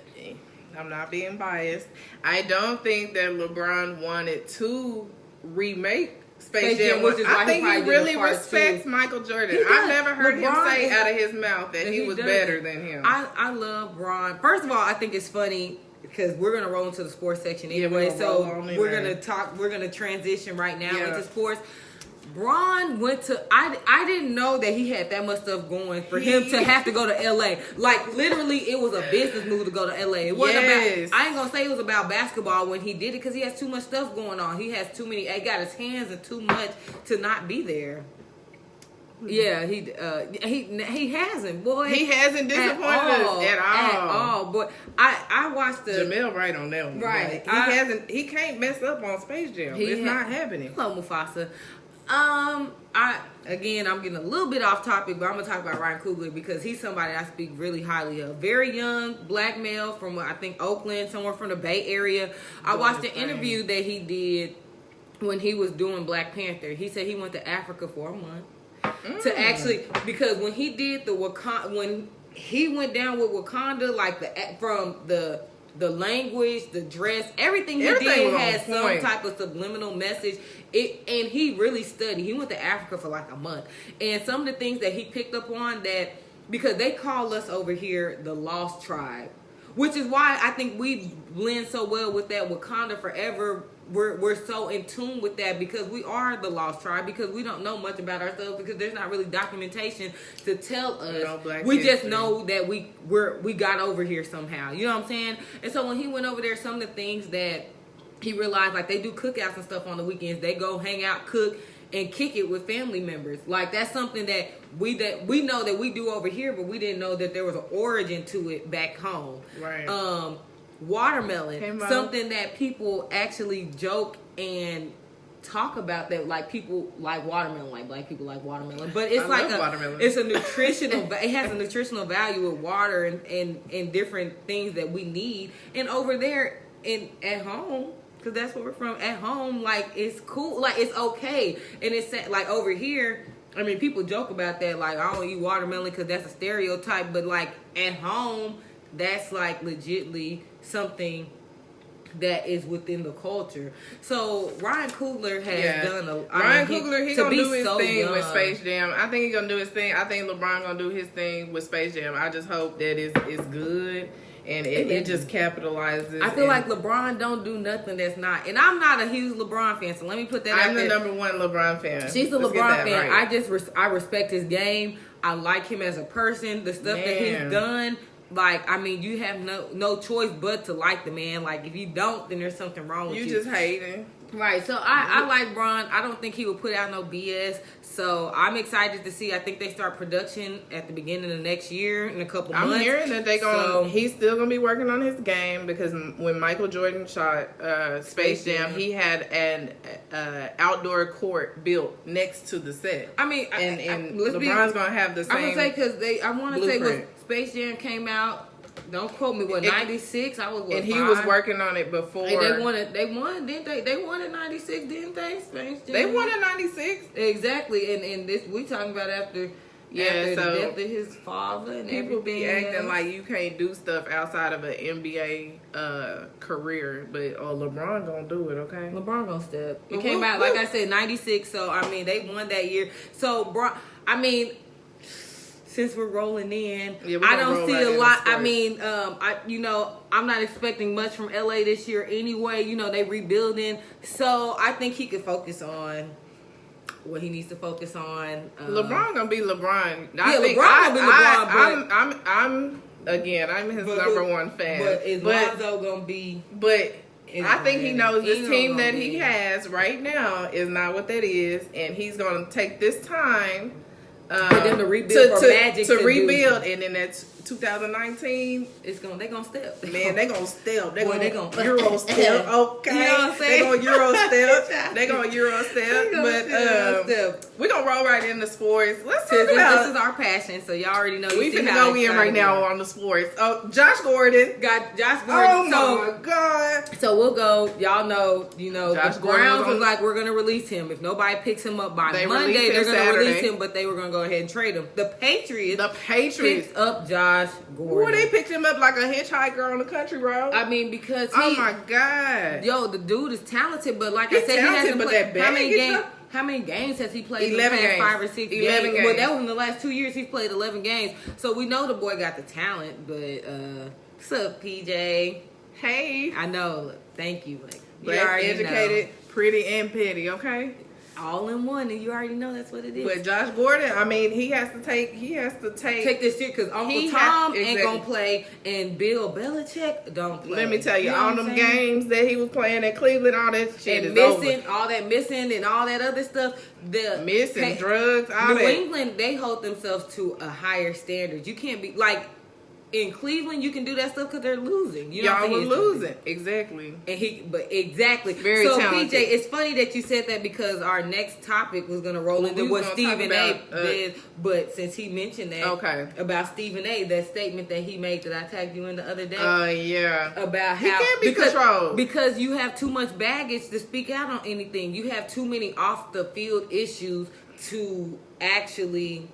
I'm not being biased, I don't think that LeBron wanted to remake Space Jam, which is why I think he he probably really did a part respects 2. Michael Jordan. He does. I've never heard him LeBron say is- out of his mouth that he was does. better than him. I love Bron. First of all, I think it's funny because we're gonna roll into the sports section Yeah, anyway. we're gonna roll So on in we're there. gonna talk. We're gonna transition right now Yeah. into sports. Bron went to. I didn't know that he had that much stuff going for him to have to go to LA. Like literally, it was a business move to go to LA. It wasn't Yes. about. I ain't gonna say it was about basketball when he did it because he has too much stuff going on. He has too many. He got his hands in too much to not be there. Yeah, he hasn't, boy. He hasn't disappointed us at all. At all, boy. I watched the Jamel right on that one. Right. Like, he can't mess up on Space Jam. It's not happening. Hello, Mufasa. I'm getting a little bit off topic, but I'm gonna talk about Ryan Coogler because he's somebody I speak really highly of. Very young black male from I think Oakland, somewhere from the Bay Area. I watched an interview that he did when he was doing Black Panther. He said he went to Africa for a month to actually, because when he did when he went down with Wakanda, like from the language, the dress, everything did had some type of subliminal message. And he really studied. He went to Africa for like a month. And some of the things that he picked up on that, because they call us over here the Lost Tribe, which is why I think we blend so well with that Wakanda Forever. We're so in tune with that because we are the Lost Tribe, because we don't know much about ourselves because there's not really documentation to tell us. We just know that we got over here somehow. You know what I'm saying? And so when he went over there, some of the things that he realized, like they do cookouts and stuff on the weekends. They go hang out, cook, and kick it with family members. Like that's something that we know that we do over here, but we didn't know that there was an origin to it back home. Right. Watermelon, something that people actually joke and talk about, that like people like watermelon, like black people like watermelon, but it's it's a nutritional it has a nutritional value with water and different things that we need. And over there at home, because that's where we're from, at home, like it's cool, like it's okay. And it's like over here, I mean, people joke about that, like I don't eat watermelon because that's a stereotype, but like at home, that's like legitly something that is within the culture. So Ryan Coogler has done Ryan Coogler, he's gonna do his thing with Space Space Jam. I think he's gonna do his thing. I think LeBron gonna do his thing with Space Jam. I just hope that it's good and it just capitalizes. I feel like LeBron don't do nothing that's not. And I'm not a huge LeBron fan, so let me put that out there. I'm the #1 LeBron fan. She's a LeBron fan. Right. I respect his game. I like him as a person. The stuff that he's done. Like, I mean, you have no choice but to like the man. Like, if you don't, then there's something wrong with you. You just hating. Right. So, I like Bron. I don't think he would put out no BS. So, I'm excited to see. I think they start production at the beginning of next year in a couple months. I'm hearing that he's still going to be working on his game, because when Michael Jordan shot Space Jam, he had an outdoor court built next to the set. I mean, and LeBron's going to have the same. I'm going to say, because I want to say when Space Jam came out, don't quote me, 96? I was, and 5? he was working on it before. And they won, didn't they? They won in 96, didn't they? Space Jam. They won in 96. Exactly. And this, we talking about after the death of his father and people everything. Be acting like you can't do stuff outside of an NBA career, but LeBron gonna do it, okay? LeBron gonna step. It came out, like I said, 96, so I mean, they won that year. So, I mean, since we're rolling in, I don't see a lot. I mean, I'm not expecting much from LA this year anyway. You know, they rebuilding, so I think he could focus on what he needs to focus on. LeBron gonna be LeBron. LeBron gonna be LeBron. I'm his #1 fan. But is Lonzo gonna be? But I think he knows this team that he has right now is not what that is, and he's going to take this time for them to rebuild, to rebuild, and then that's 2019. They're gonna step. Man, they gonna step. They're gonna Euro step. Okay, you know what I'm saying? They gonna Euro step. They gonna Euro step. But we're gonna roll right into sports. Let's talk about this is our passion, so y'all already know. We finna go in right now on the sports. Oh, Josh Gordon. Oh my God. So we'll go. Y'all know. Josh the Browns was like, we're gonna release him. If nobody picks him up by Monday, they're gonna release him. But they were gonna go ahead and trade him. The Patriots picked up Josh Gordon. Well, they picked him up like a hitchhiker on the country road. I mean, because oh my God, the dude is talented, but like I said, he hasn't played. How many games has he played? 11 games. 5 or 6 games. 11 games. Well, that was in the last 2 years. He's played 11 games, so we know the boy got the talent. But what's up, PJ? Hey, I know. Thank you. Like, black, educated, pretty, and petty. Okay. All in one, and you already know that's what it is. But Josh Gordon, I mean, he has to take this shit because Uncle Tom ain't gonna play, and Bill Belichick don't play. Let me tell you, all them games that he was playing at Cleveland, all that shit is missing, over. All that missing, and all that other stuff. Missing drugs, all New that. England, they hold themselves to a higher standard. You can't be like. In Cleveland, you can do that stuff because they're losing. Y'all were losing, exactly. Exactly. Very talented. PJ, it's funny that you said that because our next topic was going to roll into what Stephen A. did. But since he mentioned that about Stephen A., that statement that he made that I tagged you in the other day. Yeah. About how he can't be controlled because you have too much baggage to speak out on anything. You have too many off the field issues to actually.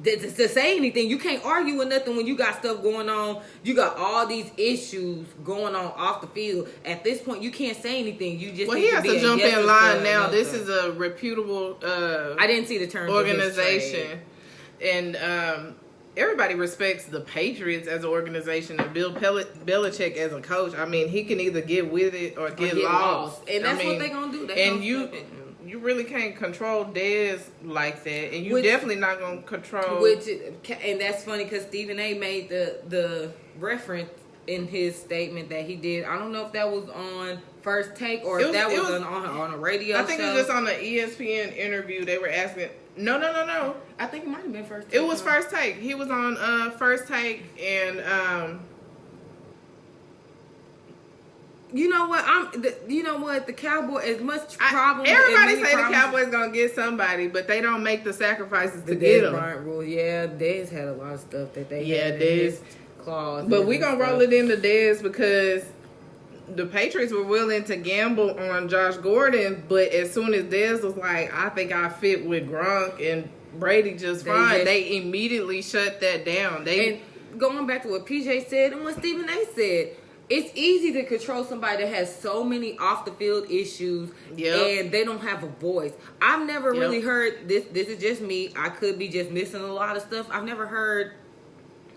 To say anything. You can't argue with nothing when you got stuff going on. You got all these issues going on off the field. At this point, you can't say anything. You just he has to jump in line now. This is a reputable I didn't see the terms organization, and everybody respects the Patriots as an organization and Bill Belichick as a coach. I mean, he can either get with it or get lost, and that's what they're gonna do. You really can't control Dez like that, and you definitely not gonna control. And that's funny because Stephen A. made the reference in his statement that he did. I don't know if that was on First Take or if that was on a radio show. I think it was just on the ESPN interview. They were asking. No. I think it might have been First Take. It was First Take. He was on First Take, and you know what? The Cowboys, as much problem. Everybody say the Cowboys gonna get somebody, but they don't make the sacrifices to get them. Rule, yeah. Dez had a lot of stuff that they had in his clause. But we gonna roll it into Dez because the Patriots were willing to gamble on Josh Gordon, but as soon as Dez was like, I think I fit with Gronk and Brady just fine, they immediately shut that down. And going back to what PJ said and what Stephen A. said. It's easy to control somebody that has so many off the field issues and they don't have a voice. I've never really heard this. This is just me. I could be just missing a lot of stuff. I've never heard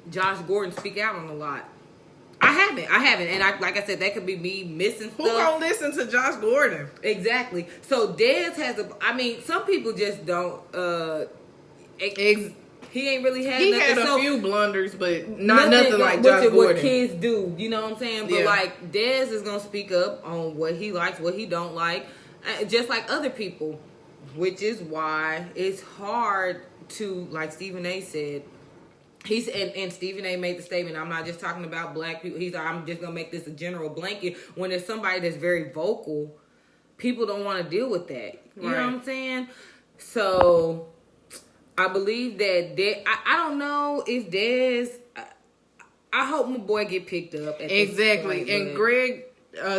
Josh Gordon speak out on a lot. I haven't. And like I said, that could be me missing stuff. Who gonna listen to Josh Gordon? Exactly. So Dez has some people just don't. He ain't really had nothing. He had a few blunders, but nothing like Josh Gordon. What kids do, you know what I'm saying? But like Dez is gonna speak up on what he likes, what he don't like, just like other people, which is why it's hard to, like Stephen A. said. And Stephen A. made the statement. I'm not just talking about black people. I'm just gonna make this a general blanket. When there's somebody that's very vocal, people don't want to deal with that. You know what I'm saying? So. I believe that I don't know if Dez. I hope my boy get picked up. Exactly, point, and Greg,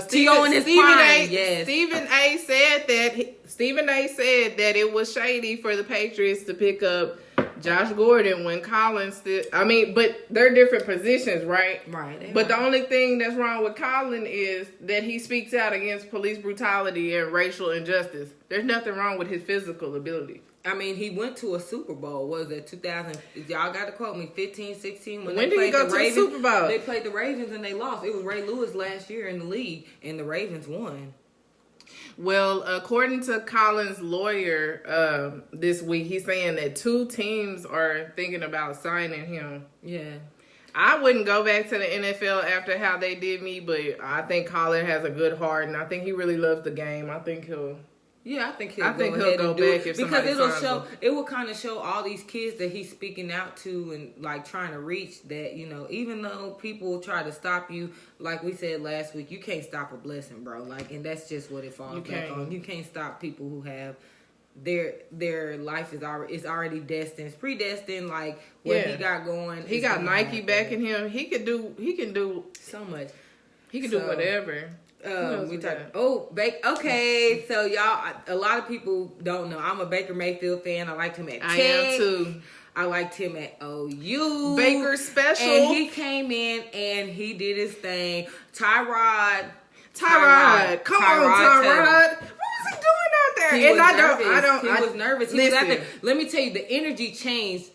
Stephen A. said that it was shady for the Patriots to pick up Josh Gordon when Collins but they're different positions, right? Right. But the only thing that's wrong with Colin is that he speaks out against police brutality and racial injustice. There's nothing wrong with his physical ability. I mean, he went to a Super Bowl. What was it, 2000? Y'all got to quote me, 15, 16. When did he go to the Super Bowl? They played the Ravens and they lost. It was Ray Lewis last year in the league, and the Ravens won. Well, according to Colin's lawyer this week, he's saying that 2 teams are thinking about signing him. Yeah. I wouldn't go back to the NFL after how they did me, but I think Colin has a good heart, and I think he really loves the game. I think he'll. Yeah, I think he'll go back if because it'll show. him. It will kind of show all these kids that he's speaking out to and like trying to reach. That even though people try to stop you, like we said last week, you can't stop a blessing, bro. Like, and that's just what it falls back on. You can't stop people who have their life is already destined, it's predestined. Like what he got going, he got Nike backing him. He can do so much. He can do whatever. We talked. Okay, so y'all, a lot of people don't know. I'm a Baker Mayfield fan. I liked him at Tech. I am too. I liked him at OU. Baker special. And he came in and he did his thing. Tyrod. Come on, Tyrod. What was he doing out there? He was nervous. He was out there. Let me tell you, the energy changed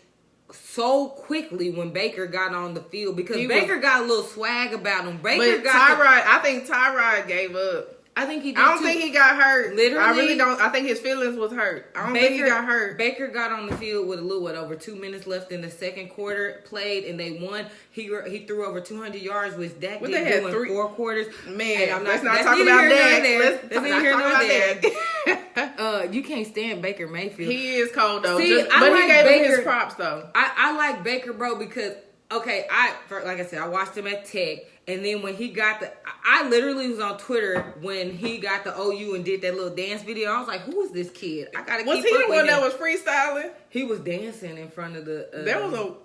so quickly when Baker got on the field because Baker got a little swag about him. I think Tyrod gave up. I think he did. I don't think he got hurt. Literally, I really don't. I think his feelings was hurt. I don't think he got hurt. Baker got on the field with over 2 minutes left in the second quarter. Played and they won. He threw over 200 yards, which Dak did do in 4 quarters. Man, let's not talk about that. Let's not talk about that. You can't stand Baker Mayfield. He is cold though. But he gave him his props though. I like Baker, bro, because like I said, I watched him at Tech. And then when he got I literally was on Twitter when he got the OU and did that little dance video. I was like, who is this kid? I gotta keep up with him. Was he the one that was freestyling? He was dancing in front of the...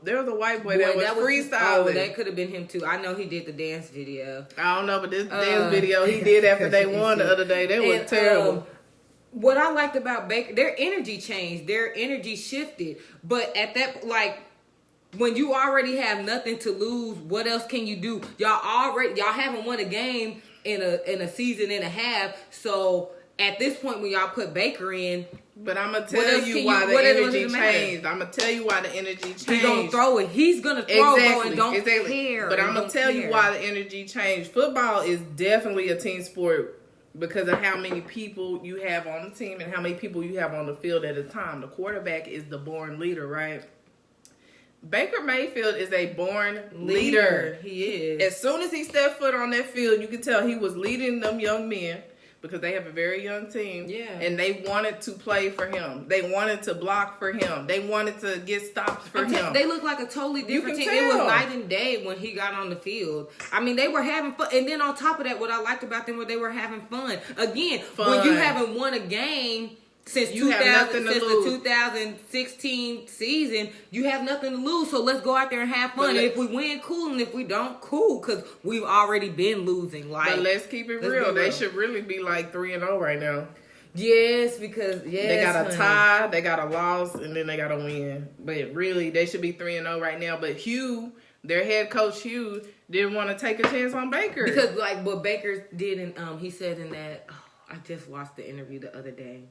there was a white boy that was freestyling. Oh, that could have been him too. I know he did the dance video. I don't know, but this dance video he did after they won the other day, that was terrible. What I liked about Baker, their energy changed. Their energy shifted. But at that, when you already have nothing to lose, what else can you do? Y'all haven't won a game in a season and a half. So at this point, when y'all put Baker in, but I'm gonna tell you why the energy changed. I'm gonna tell you why the energy changed. He's gonna throw it. He's gonna throw it and don't care. But I'm gonna tell you why the energy changed. Football is definitely a team sport because of how many people you have on the team and how many people you have on the field at a time. The quarterback is the born leader, right? Baker Mayfield is a born leader. He is. As soon as he stepped foot on that field, you could tell he was leading them young men because they have a very young team. Yeah. And they wanted to play for him. They wanted to block for him. They wanted to get stops for him. They look like a totally different team. It was night and day when he got on the field. I mean, they were having fun. And then on top of that, what I liked about them was they were having fun. Again, when you haven't won a game since the 2016 season, you have nothing to lose. So let's go out there and have fun. And if we win, cool. And if we don't, cool. Because we've already been losing. But let's keep it real. They should really be 3-0 right now. Yes, because they got a tie, they got a loss, and then they got a win. But really, they should be 3-0 right now. But Hugh, their head coach Hugh, didn't want to take a chance on Baker because what Baker did, and he said in that. I just watched the interview the other day.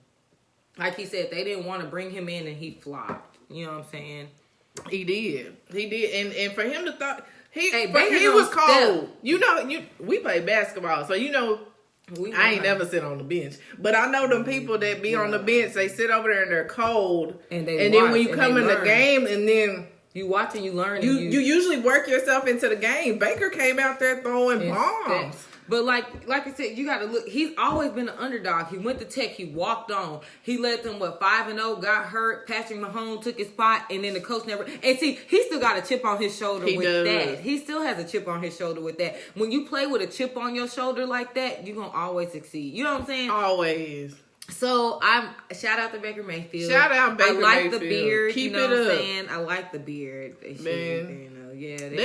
Like he said, they didn't want to bring him in and he flopped. You know what I'm saying? He did. And for him to thought he was cold. We play basketball, so I ain't never sit on the bench. But I know them people that be on the bench, they sit over there and they're cold. And then when you come in the game and then you watch and you learn. You usually work yourself into the game. Baker came out there throwing bombs. But like I said, you got to look. He's always been an underdog. He went to Tech. He walked on. He led them 5-0. Got hurt. Patrick Mahomes took his spot, and then the coach never. And see, he still got a chip on his shoulder that. He still has a chip on his shoulder with that. When you play with a chip on your shoulder like that, you're gonna always succeed. You know what I'm saying? Always. So I'm shout out to Baker Mayfield. Shout out Baker Mayfield. I like the beard. Keep you know it what up. I'm saying? I like the beard. They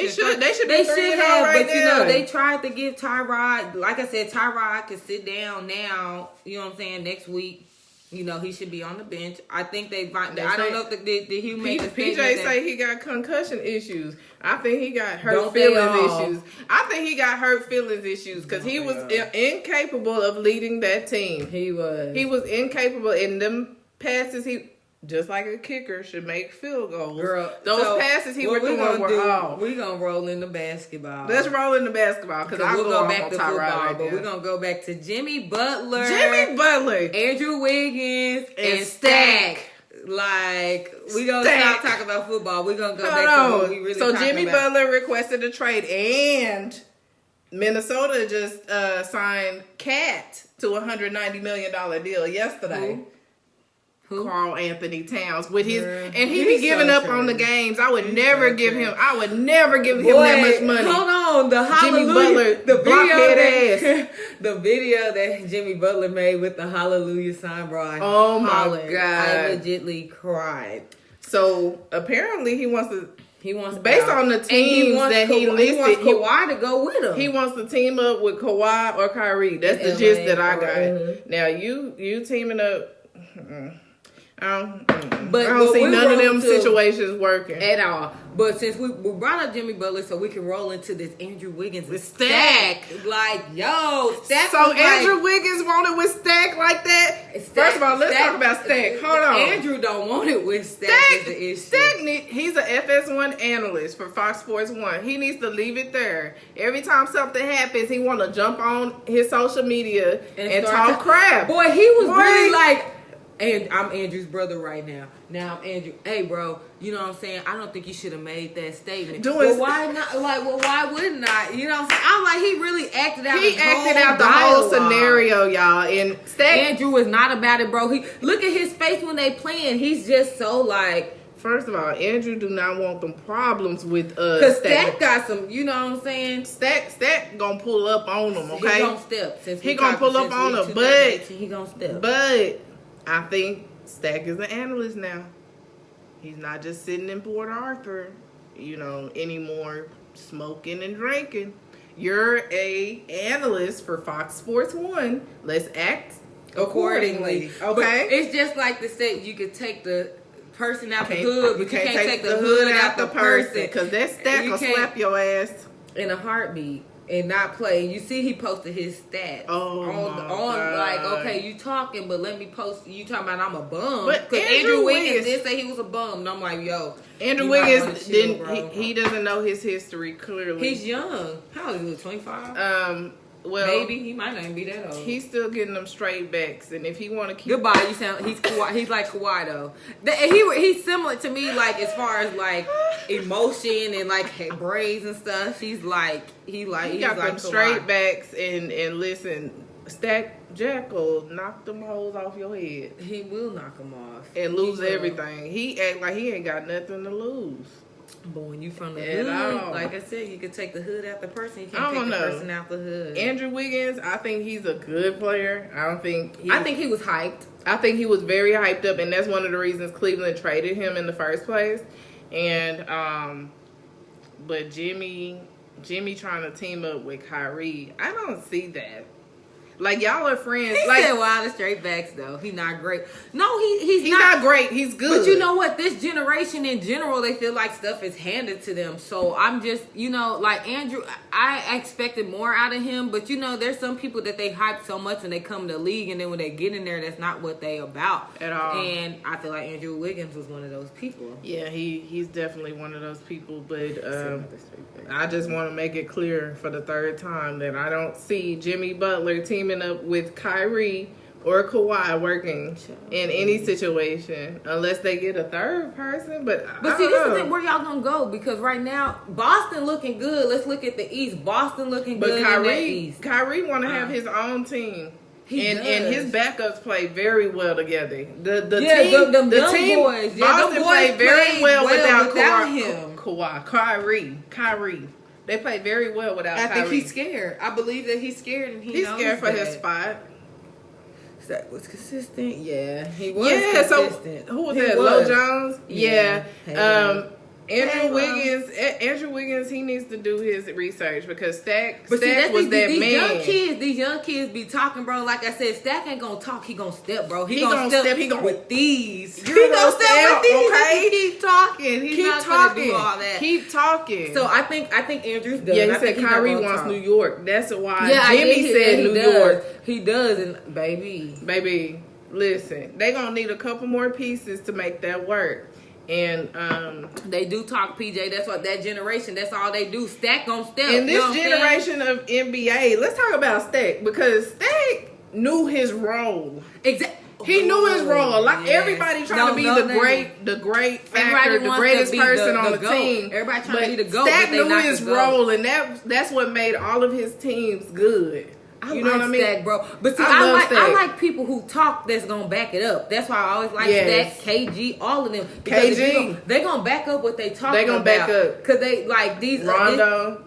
should. They should be 3-0 right but now. They tried to give Tyrod. Like I said, Tyrod could sit down now. You know what I'm saying? Next week, he should be on the bench. I think I don't know if did he make the PJ say he got concussion issues. I think he got hurt feelings issues. I think he got hurt feelings issues because he was incapable of leading that team. He was incapable in them passes. Just like a kicker should make field goals. Girl, those passes he was doing were off. We're going to roll into basketball. Let's roll into basketball because we'll go back to football. Right, but we're going to go back to Jimmy Butler. Andrew Wiggins, and Stack. Like, we gonna stop talking about football. We gonna go back to what we really so talking Jimmy about. Butler requested a trade, and Minnesota just signed Cat to a $190 million deal yesterday. Who? Karl Anthony Towns with his and he be giving up on the games. I would never give him that much money. Hold on, the Jimmy Hallelujah, Butler, ass. The video that Jimmy Butler made with the Hallelujah sign, bro. Oh my God, I legitly cried. So apparently he wants based out. on the teams that he listed, he wants Kawhi to go with him. He wants to team up with Kawhi or Kyrie. That's the gist that I got. Mm-hmm. Now you teaming up. I don't see none of them situations working at all. But since we brought up Jimmy Butler, so we can roll into this Andrew Wiggins with Stack. Like, yo, Stack. So Andrew Wiggins wanted with Stack like that. First of all, let's talk about Stack. Hold on. Andrew don't want it with Stack. Is the issue. Stack, he's an FS1 analyst for Fox Sports 1. He needs to leave it there. Every time something happens, he want to jump on his social media and talk crap. Boy, he was really like. And I'm Andrew's brother right now. Now I'm Andrew. Hey, bro, you know what I'm saying? I don't think you should have made that statement. Why not? Like, why wouldn't I? You know what I'm saying? I'm like, he really acted out. He acted out the whole scenario, y'all. And Andrew is not about it, bro. He look at his face when they playing. He's just so like. First of all, Andrew do not want them problems with Cause Stack got some, you know what I'm saying? Stack gonna pull up on him, okay? He gonna step. He gonna pull up on him, but he gonna step. But I think Stack is an analyst now. He's not just sitting in Port Arthur, anymore smoking and drinking. You're a analyst for Fox Sports 1. Let's act accordingly. Okay? But it's just like the state. You could take the person out the hood, but you can't take the hood out the person. Because that Stack will slap your ass in a heartbeat. And not play. You see, he posted his stats on like, okay, you talking, but let me post. You talking about I'm a bum? But Andrew Wiggins did say he was a bum, and I'm like, yo, Andrew Wiggins didn't. He doesn't know his history clearly. He's young. How old is he? 25. Well, maybe he might not even be that old. He's still getting them straight backs, and if he want to keep goodbye, you sound he's Kawhi, he's like Kawhi though. He's similar to me, like as far as like emotion and like braids and stuff. He's like he got them like straight backs and listen, Stack Jack will knock them hoes off your head. He will knock them off and lose everything. He act like he ain't got nothing to lose. But when you from the hood, like I said, you can take the hood out the person. You can't take the person out the hood. Andrew Wiggins, I think he's a good player. I think he was hyped. I think he was very hyped up, and that's one of the reasons Cleveland traded him in the first place. And but Jimmy trying to team up with Kyrie, I don't see that. Like, y'all are friends. He like, said wild straight backs, though. He's not great. No, he's not great. He's good. But you know what? This generation in general, they feel like stuff is handed to them. So I'm just, like Andrew, I expected more out of him. But, there's some people that they hype so much when they come to the league. And then when they get in there, that's not what they about. At all. And I feel like Andrew Wiggins was one of those people. Yeah, he's definitely one of those people. But I just want to make it clear for the third time that I don't see Jimmy Butler teaming up with Kyrie or Kawhi working in any situation unless they get a third person. But see, this is the thing, where y'all gonna go? Because right now, Boston looking good. Let's look at the East. Boston looking good. But Kyrie want to have his own team. And his backups play very well together. The team boys. Boston played very well without him. Kyrie. They play very well without Kyrie. I think he's scared. I believe that he's scared, and he's scared for his spot. That was consistent. Yeah, he was consistent. So who was that? Lo Jones. Yeah. Andrew Wiggins, he needs to do his research because Stack was that man. These young kids be talking, bro. Like I said, Stack ain't gonna talk. He gonna step, bro. He gonna step. He gonna with these. He gonna step with these. Okay, keep talking. He's not gonna do all that. Keep talking. So I think Andrew's done. Yeah, he said Kyrie wants New York. That's why Jimmy said New York. He does, and baby, listen, they gonna need a couple more pieces to make that work. And they do talk, PJ. That's what that generation. That's all they do. Stack on step. In this generation of NBA, let's talk about Stack because Stack knew his role. Exactly. He knew his role. Like everybody trying to be the great factor, the greatest person on the team. Everybody trying to be the GOAT. Stat knew his role, and that's what made all of his teams good. You know what I mean, Stack, bro. But see, I like people who talk that's gonna back it up. That's why I always like Stack, KG, all of them. KG, they gonna back up what they talking about. They gonna back up because they like these Rondo.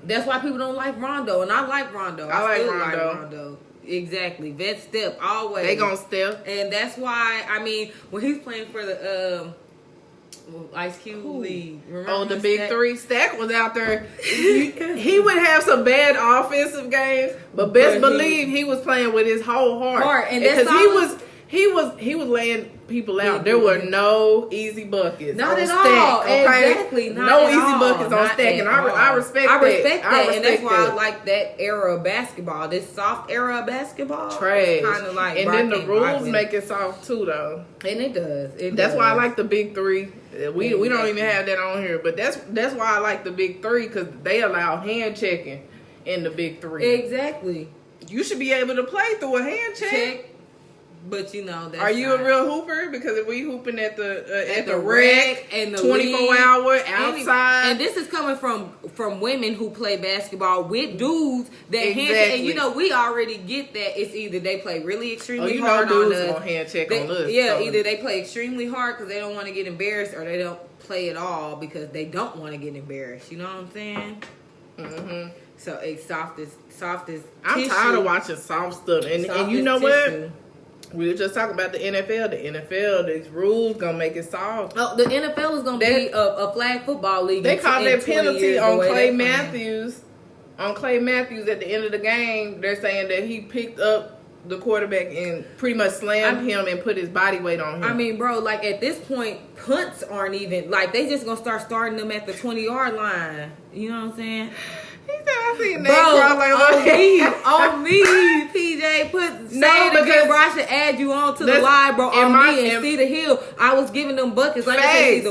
That's why people don't like Rondo, and I like Rondo. I still like Rondo. Exactly. Vet step always. They gonna step. And that's why, I mean, when he's playing for the Ice Cube League. Remember the big Stack? Three. Stack was out there. He would have some bad offensive games, but best believe he was playing with his whole heart. And because he was laying people out. There were no easy buckets. Not on at Stack, all. Okay? Exactly. No easy buckets on Stack. And I respect that. I respect that. And that's why I like that era of basketball. This soft era of basketball. Trash. Kind of like. And then the rules make it soft too, though. And it does. That's why I like the big three. We don't even have that on here, but that's why I like the big three, because they allow hand checking in the big three. Exactly. You should be able to play through a hand check. But you know, that's are you a real hooper? Because if we hooping at the rec and the 24-hour outside, and this is coming from women who play basketball with dudes that hand check, and you know we already get that it's either they play really extremely hard on us, gonna hand check on us. Yeah, either they play extremely hard because they don't want to get embarrassed, or they don't play at all because they don't want to get embarrassed. You know what I'm saying? Mm-hmm. So it's soft as I'm tissue. tired of watching soft stuff, and you know what? We were just talking about the NFL. The NFL, these rules gonna make it soft. Oh, the NFL is gonna be a flag football league. They caught that penalty on Clay Matthews. On Clay Matthews at the end of the game, they're saying that he picked up the quarterback and pretty much slammed him and put his body weight on him. I mean, bro, like at this point, punts aren't even like they just gonna start starting them at the 20-yard line. You know what I'm saying? On me, PJ, bro, I should add you on to the live, bro, on me and see the hill. I was giving them buckets. Like I said,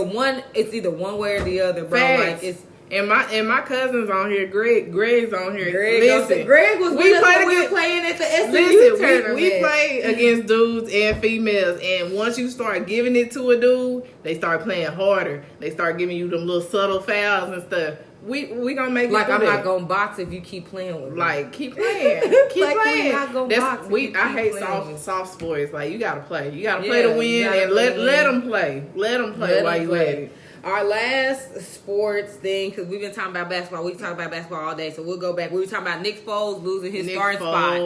it's either one way or the other, bro. Like it's and my cousin's on here, Greg's on here. Greg was with us when we were playing at the SMU tournament. We play against dudes and females, and once you start giving it to a dude, they start playing harder. They start giving you them little subtle fouls and stuff. We gonna make like I'm not gonna box if you keep playing with me. Like keep playing, keep like playing. We're not gonna box. I hate soft sports. Like you gotta play. You gotta play to win, and let them play. Let them play while you at it. Our last sports thing, because we've been talking about basketball. We talk about basketball all day, so we'll go back. We were talking about Nick Foles losing his starting spot.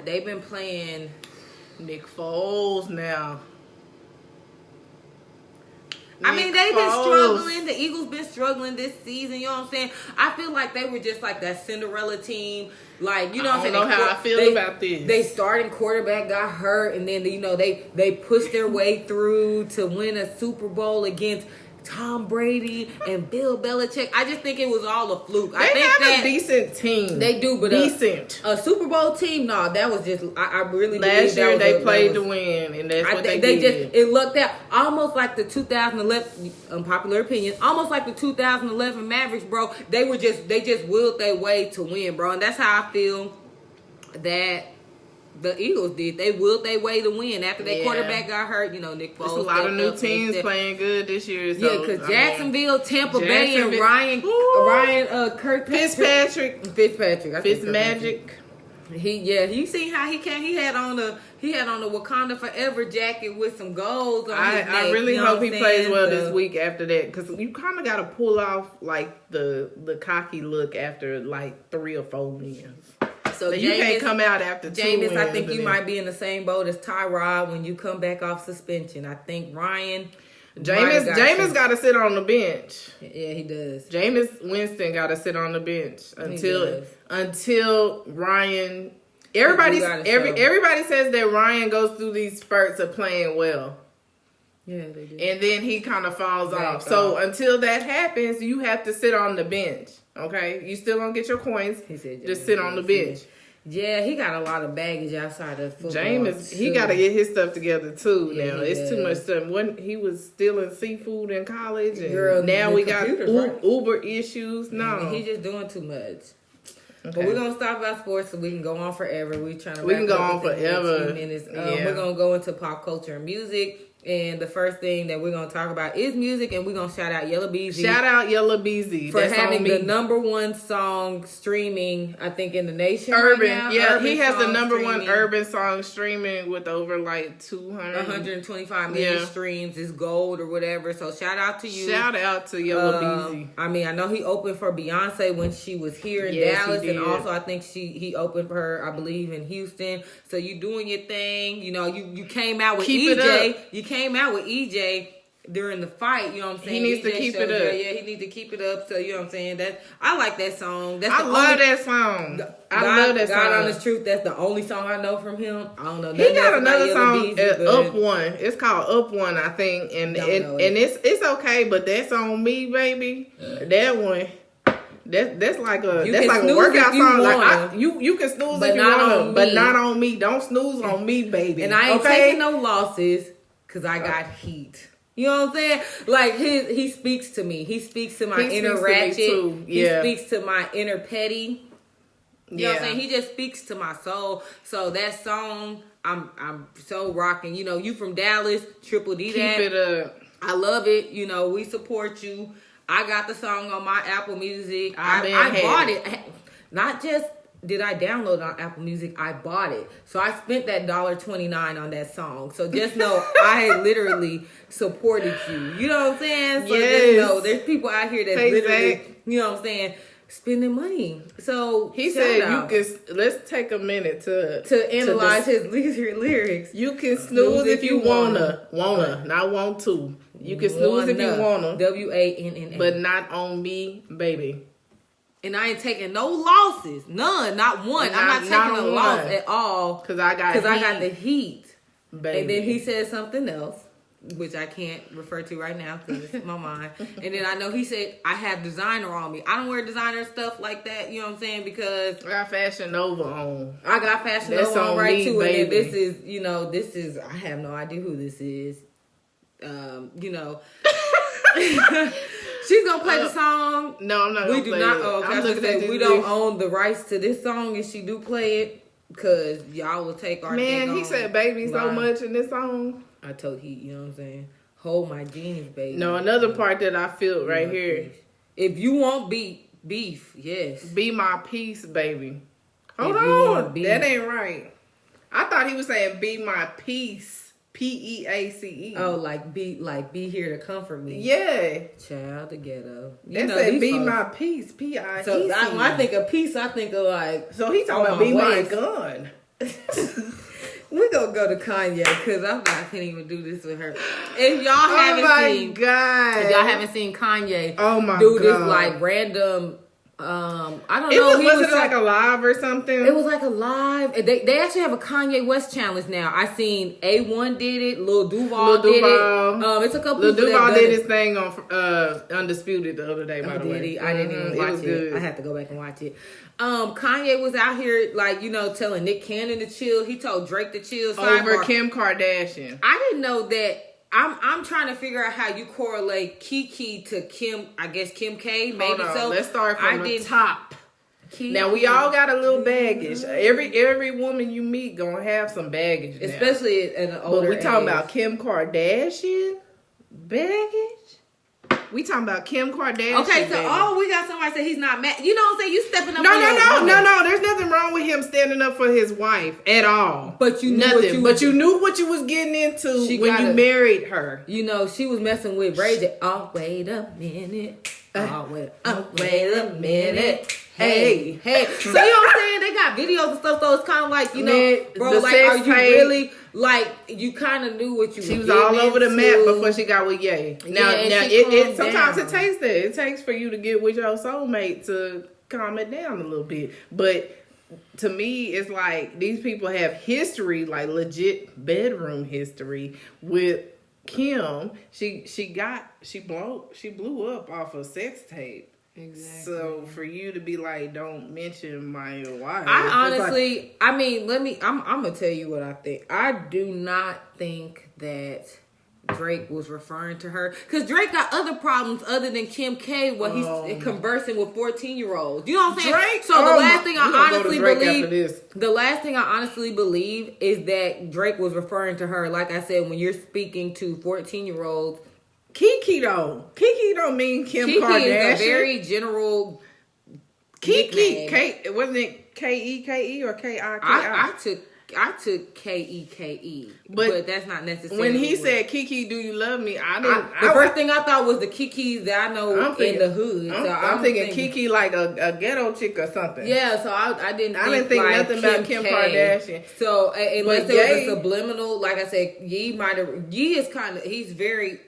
They've been playing Nick Foles now. I mean, they've been struggling. The Eagles been struggling this season. You know what I'm saying? I feel like they were just like that Cinderella team. Like, you know what I'm saying? I don't know how I feel about this. They starting quarterback got hurt, and then, you know, they pushed their way through to win a Super Bowl against Tom Brady and Bill Belichick. I just think it was all a fluke. They have a decent team. They do, but a Super Bowl team, no, that was just. I really last year they played to win, and that's what they did. It looked out almost like the 2011, unpopular opinion, almost like the 2011 Mavericks, bro. They just willed their way to win, bro, and that's how I feel that the Eagles did. They willed their way to win after their quarterback got hurt. You know, Nick Foles. There's a lot of new teams playing good this year. So, yeah, because Jacksonville, Tampa Bay, and Ryan Fitzpatrick. Fitzmagic. You seen how he had on the Wakanda Forever jacket with some gold on his neck. I really hope he plays well this week after that, because you kind of got to pull off like the cocky look after like 3 or 4 wins. So you can't come out after 2 wins. I think you might be in the same boat as Tyrod when you come back off suspension. I think Jameis got to sit on the bench. Yeah, he does. Jameis Winston got to sit on the bench until Ryan. Everybody says that Ryan goes through these spurts of playing well. Yeah, they do. And then he kind of falls off. So until that happens, you have to sit on the bench. Okay, you still don't get your coins. He said, just sit on the bench. Yeah, he got a lot of baggage outside of football. He got to get his stuff together too. Yeah, now it's too much stuff. He was stealing seafood in college, and now we got Uber issues. No, he's just doing too much. But we're gonna stop about sports so we can go on forever. We can go on forever. Few minutes. We're gonna go into pop culture and music. And the first thing that we're going to talk about is music, and we're going to shout out Yella Beezy. Shout out Yella Beezy. For having the #1 song streaming, I think, in the nation Urban. right now. Yeah, Urban he has the #1 streaming. urban song streaming with over like 125 million streams. Is gold or whatever. So shout out to you. Shout out to Yella Beezy. I mean, I know he opened for Beyonce when she was here in Dallas, and also I think he opened for her, I believe, in Houston. So you doing your thing. You know, you came out with EJ. You came out with EJ during the fight, you know what I'm saying? He needs to keep it up. Yeah, he needs to keep it up. So you know what I'm saying? I like that song. I love that song. God honest truth, that's the only song I know from him. I don't know. He got another song, Up One. It's called Up One, I think, and it's okay. But that's on me, baby. That one. That's like a workout song. Like you can snooze if you want, but not on me. Don't snooze on me, baby. And I ain't taking no losses because I got heat. You know what I'm saying? Like he speaks to me. He speaks to my inner ratchet. He speaks to my inner petty. You know what I'm saying? He just speaks to my soul. So that song, I'm so rocking. You know, you from Dallas, Triple D. Keep it up. I love it. You know, we support you. I got the song on my Apple Music. I bought it. Not just did I download it on Apple Music, I bought it. So I spent that $1.29 on that song. So just know I literally supported you. You know what I'm saying? So just know there's people out here that literally, you know what I'm saying, spending money. So he said let's take a minute to analyze his lyrics. You can snooze if you wanna, not want to. You can snooze if you wanna. WANNA. But not on me, baby. And I ain't taking no losses. None. Not one. I'm not taking a loss at all. Because I got the heat. Baby. And then he said something else, which I can't refer to right now because it's in my mind. And then I know he said, I have designer on me. I don't wear designer stuff like that, you know what I'm saying? Because I got Fashion Nova on. I got Fashion Nova on right too. Baby. And then this is, I have no idea who this is. You know. She's gonna play the song. No, I'm not. We do not. We don't own the rights to this song, and she do play it because y'all will take our. Man, he said "baby" so much in this song. I told he, you know what I'm saying. Hold my jeans, baby. No, another part that I feel right here. If you want beef, yes. Be my peace, baby. Hold on, that ain't right. I thought he was saying "be my peace." PEACE. Oh, like be here to comfort me. Yeah. Child, the ghetto. That said be my peace. PIECE. So when I think of peace, I think of like. So he talking about be my gun. We gonna go to Kanye because I can't even do this with her. If y'all haven't seen Kanye, do this like random. I don't know. Was it like a live or something? It was like a live. They actually have a Kanye West challenge now. I seen A1 did it. Lil Duval did it. It's a couple. Lil Duval did his thing on Undisputed the other day. By the way, I didn't even watch it. Good. I had to go back and watch it. Kanye was out here like telling Nick Cannon to chill. He told Drake to chill. Over Kim Kardashian. I didn't know that. I'm trying to figure out how you correlate Kiki to Kim. I guess Kim K. Maybe so. Let's start from the top. Kiki. Now we all got a little baggage. Every woman you meet gonna have some baggage, especially at an older. But we talking about Kim Kardashian baggage. We talking about Kim Kardashian. Okay, so we got somebody say he's not mad. You know what I'm saying? You stepping up. No. There's nothing wrong with him standing up for his wife at all. But you knew you knew what you was getting into when you married her. You know she was messing with Ray J. Oh, wait a minute. Wait a minute. Hey. So you know what I'm saying? They got videos and stuff. So it's kind of like bro. Like, are you really? Like, you kind of knew what you were. She was all over the map before she got with Ye. Now it sometimes it takes that. It takes for you to get with your soulmate to calm it down a little bit. But to me, it's like these people have history, like legit bedroom history with Kim. She blew up off a sex tape. Exactly. So for you to be like, don't mention my wife. I honestly, I'm gonna tell you what I think. I do not think that Drake was referring to her, because Drake got other problems other than Kim K. When he's conversing with 14-year-olds. You know what I'm saying? Drake. So the last thing I honestly believe is that Drake was referring to her. Like I said, when you're speaking to 14-year-olds, Kiki don't mean Kim Kiki Kardashian. is a very general. Kiki, wasn't it Keke or Kiki? I took Keke, but that's not necessarily. When he said Kiki, do you love me? The first thing I thought was the Kikis that I know in the hood. I'm thinking Kiki like a ghetto chick or something. Yeah, so I didn't think like nothing about Kim Kardashian. So unless there was a subliminal, like I said, Ye is kind of, he's very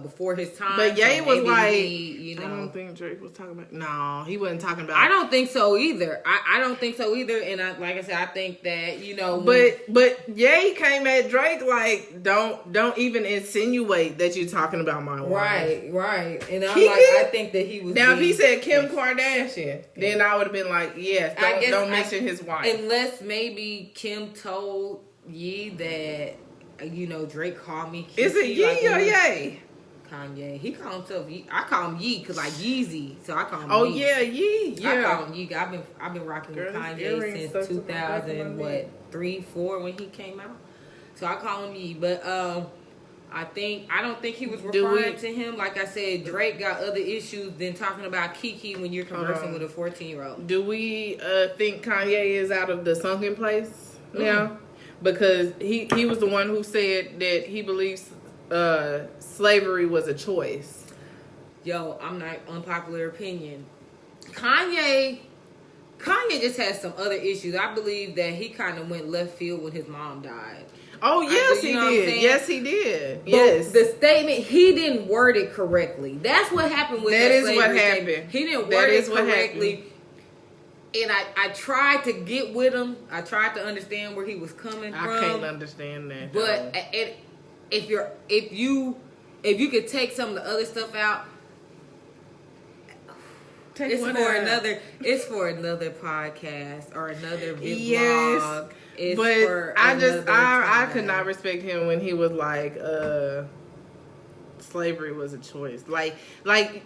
before his time. But Ye so was like, I don't think Drake was talking about. No, he wasn't talking about. I don't think so either. I don't think so either. And like I said, I think that But Ye came at Drake like, don't even insinuate that you're talking about my wife. Right. And I'm I think that he was. Now, if he said Kim Kardashian, then I would have been like, yes, don't mention his wife. Unless maybe Kim told Ye that, Drake called me Kiki. Is it Ye or Ye? Kanye. He called himself Ye. I call him Ye because like Yeezy, so I call him. Oh Ye. yeah, Ye. Yeah. I call him Ye. I've been rocking with Kanye since 2003, 4 when he came out. So I call him Ye. But I don't think he was referring to him. Like I said, Drake got other issues than talking about Kiki when you're conversing with a 14-year-old. Do we think Kanye is out of the sunken place now? Because he was the one who said that he believes slavery was a choice. Yo, I'm not unpopular opinion. Kanye just has some other issues. I believe that he kind of went left field when his mom died. Oh, yes, he did. Yes, he did. But yes. the statement, he didn't word it correctly. That's what happened with that slavery what happened. Statement. He didn't word it correctly. And I tried to get with him. I tried to understand where he was coming from. I can't understand that. But if you could take some of the other stuff out, it's for another podcast or another vlog. But I could not respect him when he was like, slavery was a choice. Like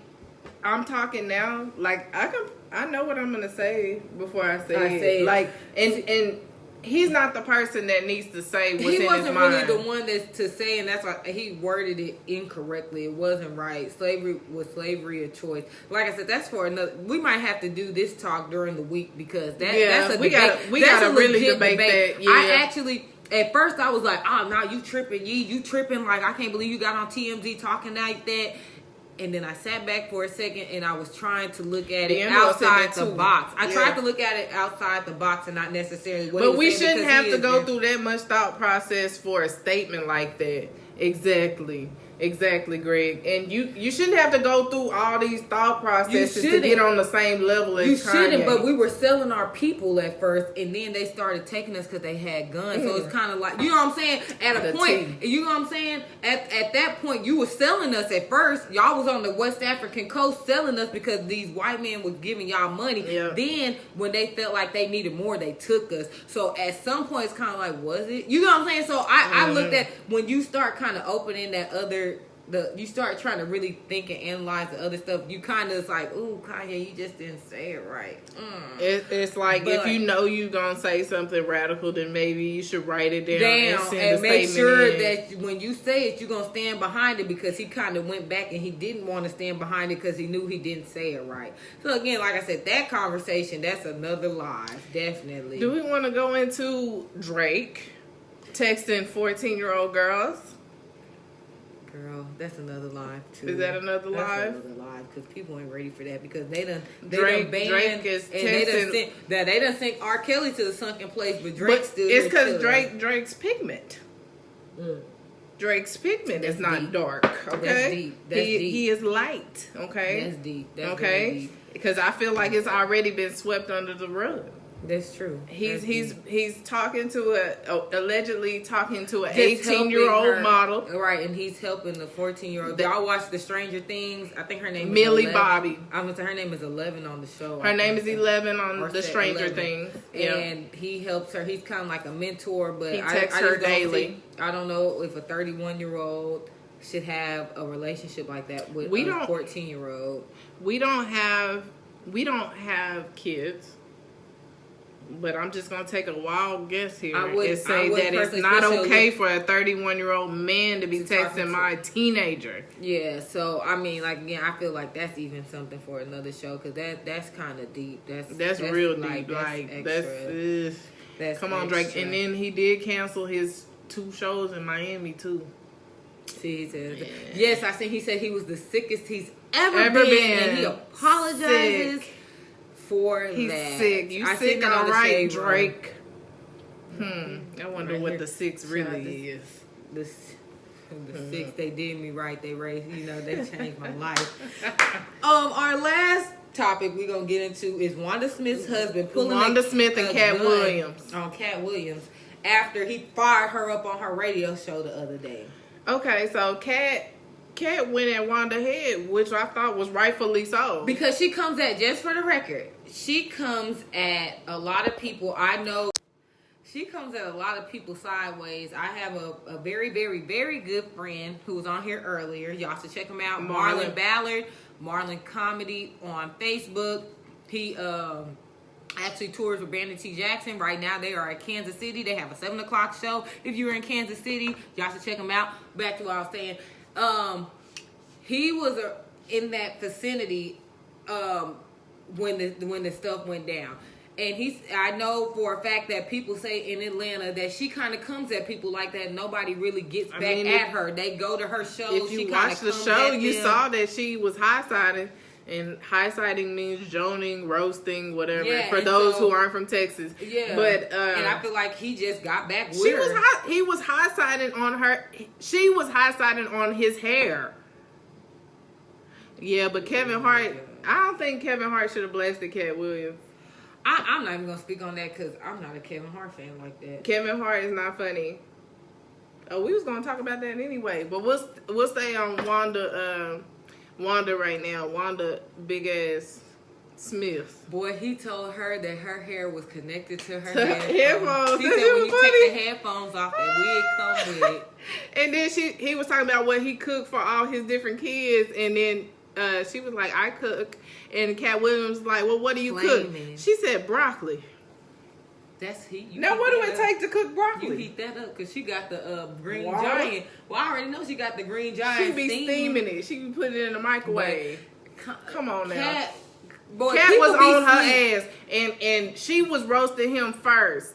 I'm talking now. Like I know what I'm gonna say before I say it. Like and he's not the person that needs to say what's in his mind. He wasn't really the one that's to say, and that's why he worded it incorrectly. It wasn't right. Slavery a choice? Like I said, that's for another. We might have to do this talk during the week because that's a debate. We gotta really debate that. Yeah. I actually. At first, I was like, "Oh, no, you tripping, Ye? You tripping? Like, I can't believe you got on TMZ talking like that." And then I sat back for a second and I was trying to look at it outside the box. I tried to look at it outside the box and not necessarily what he was saying. But we shouldn't have to go through that much thought process for a statement like that. Exactly, Greg. And you shouldn't have to go through all these thought processes to get on the same level as Kanye. You shouldn't, but we were selling our people at first, and then they started taking us because they had guns. So it's kind of like, you know what I'm saying? At a point, you know what I'm saying? At that point, you were selling us at first. Y'all was on the West African coast selling us because these white men was giving y'all money. Yeah. Then, when they felt like they needed more, they took us. So at some point, it's kind of like, was it? You know what I'm saying? So I looked at, when you start kind of opening that other... you start trying to really think and analyze the other stuff, you kind of, it's like, ooh, Kanye, you just didn't say it right. It's like, if you know you're going to say something radical, then maybe you should write it down and make sure that when you say it, you're going to stand behind it, because he kind of went back and he didn't want to stand behind it because he knew he didn't say it right. So again, like I said, that conversation, that's another live, definitely. Do we want to go into Drake texting 14-year-old girls? Girl, that's another live too. Is that another live? That's another live, because people ain't ready for that, because they done Drake banned is and they done sent R. Kelly to the sunken place, but Drake still. It's because Drake's pigment. Drake's pigment is not dark. Okay, that's deep. He is light. Okay, that's deep. That's okay, deep. Because I feel like it's already been swept under the rug. That's true. He's talking to allegedly talking to an 18-year-old model, right? And he's helping the 14-year-old. Y'all watch the Stranger Things? I think her name is Millie Bobby. I was her name is 11 on the show. Her name is 11 on the Stranger Things. And he helps her. He's kind of like a mentor, but he texts her daily. I don't know if a 31-year-old should have a relationship like that with a 14-year-old. We don't have kids. But I'm just going to take a wild guess here and say that it's not okay for a 31-year-old man to be texting my teenager. Yeah, so, I mean, like, again, I feel like that's even something for another show because that's kind of deep. That's real deep. That's come on, extra. Drake. And then he did cancel his 2 shows in Miami, too. See, he said, yes, I think he said he was the sickest he's ever been. And he apologizes. He's that. Sick. You sick, all right, Drake. I wonder what the 6 really is. The 6, they did me right. They raised, they changed my life. Our last topic we're gonna get into is Wanda Smith's husband pulling Wanda Smith and Cat Williams on Cat Williams after he fired her up on her radio show the other day. Okay, so Cat went at Wanda's head, which I thought was rightfully so. Because she comes at, just for the record, she comes at a lot of people. I know she comes at a lot of people sideways. I have a very, very, very good friend who was on here earlier. Y'all should check him out. Marlon Ballard, Marlon Comedy on Facebook. He actually tours with Brandon T. Jackson. Right now they are at Kansas City. They have a 7 o'clock show. If you're in Kansas City, y'all should check him out. Back to what I was saying. He was in that vicinity when the stuff went down, and I know for a fact that people say in Atlanta that she kind of comes at people like that. Nobody really gets back at her. They go to her shows. If you watch the show, you saw that she was high-siding. And high-siding means joning, roasting, whatever. Yeah, for those who aren't from Texas. Yeah. But and I feel like he just got back with her. He was high-siding on her. She was high-siding on his hair. Yeah, but Kevin Hart, I don't think Kevin Hart should have blasted Cat Williams. I'm not even going to speak on that because I'm not a Kevin Hart fan like that. Kevin Hart is not funny. Oh, we was going to talk about that anyway. But we'll stay on Wanda right now. Wanda Big Ass Smith. Boy, he told her that her hair was connected to her headphones. He said when you take the headphones off, that wig come with it. And then he was talking about what he cooked for all his different kids, and then she was like, I cook. And Cat Williams was like, well, what do you cook? She said broccoli. Now, what do it take to cook broccoli? You heat that up because she got the green giant. Well, I already know she got the green giant. She be steaming it. She be putting it in the microwave. Come on now. Cat was on her ass, and she was roasting him first.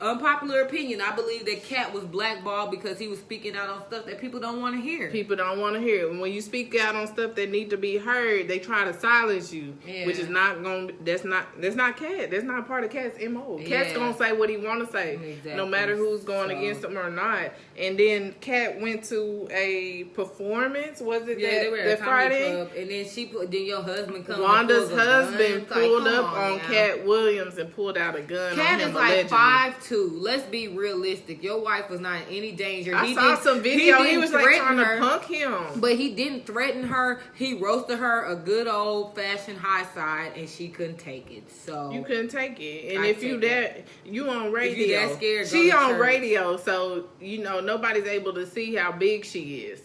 Unpopular opinion. I believe that Cat was blackballed because he was speaking out on stuff that people don't want to hear. People don't want to hear. When you speak out on stuff that need to be heard, they try to silence you, which is not going. That's not Cat. That's not part of Cat's MO. Cat's gonna say what he want to say, no matter who's going against him or not. And then Cat went to a performance. Was it that Friday? Club, and then then your husband comes. Wanda's husband pulled up on Cat Williams and pulled out a gun. Cat is like 5'2". Let's be realistic. Your wife was not in any danger. I saw some video. He was like trying to punk him. But he didn't threaten her. He roasted her a good old fashioned high side and she couldn't take it. So you couldn't take it. And if you on radio. If you that scared, she on radio, so nobody's able to see how big she is.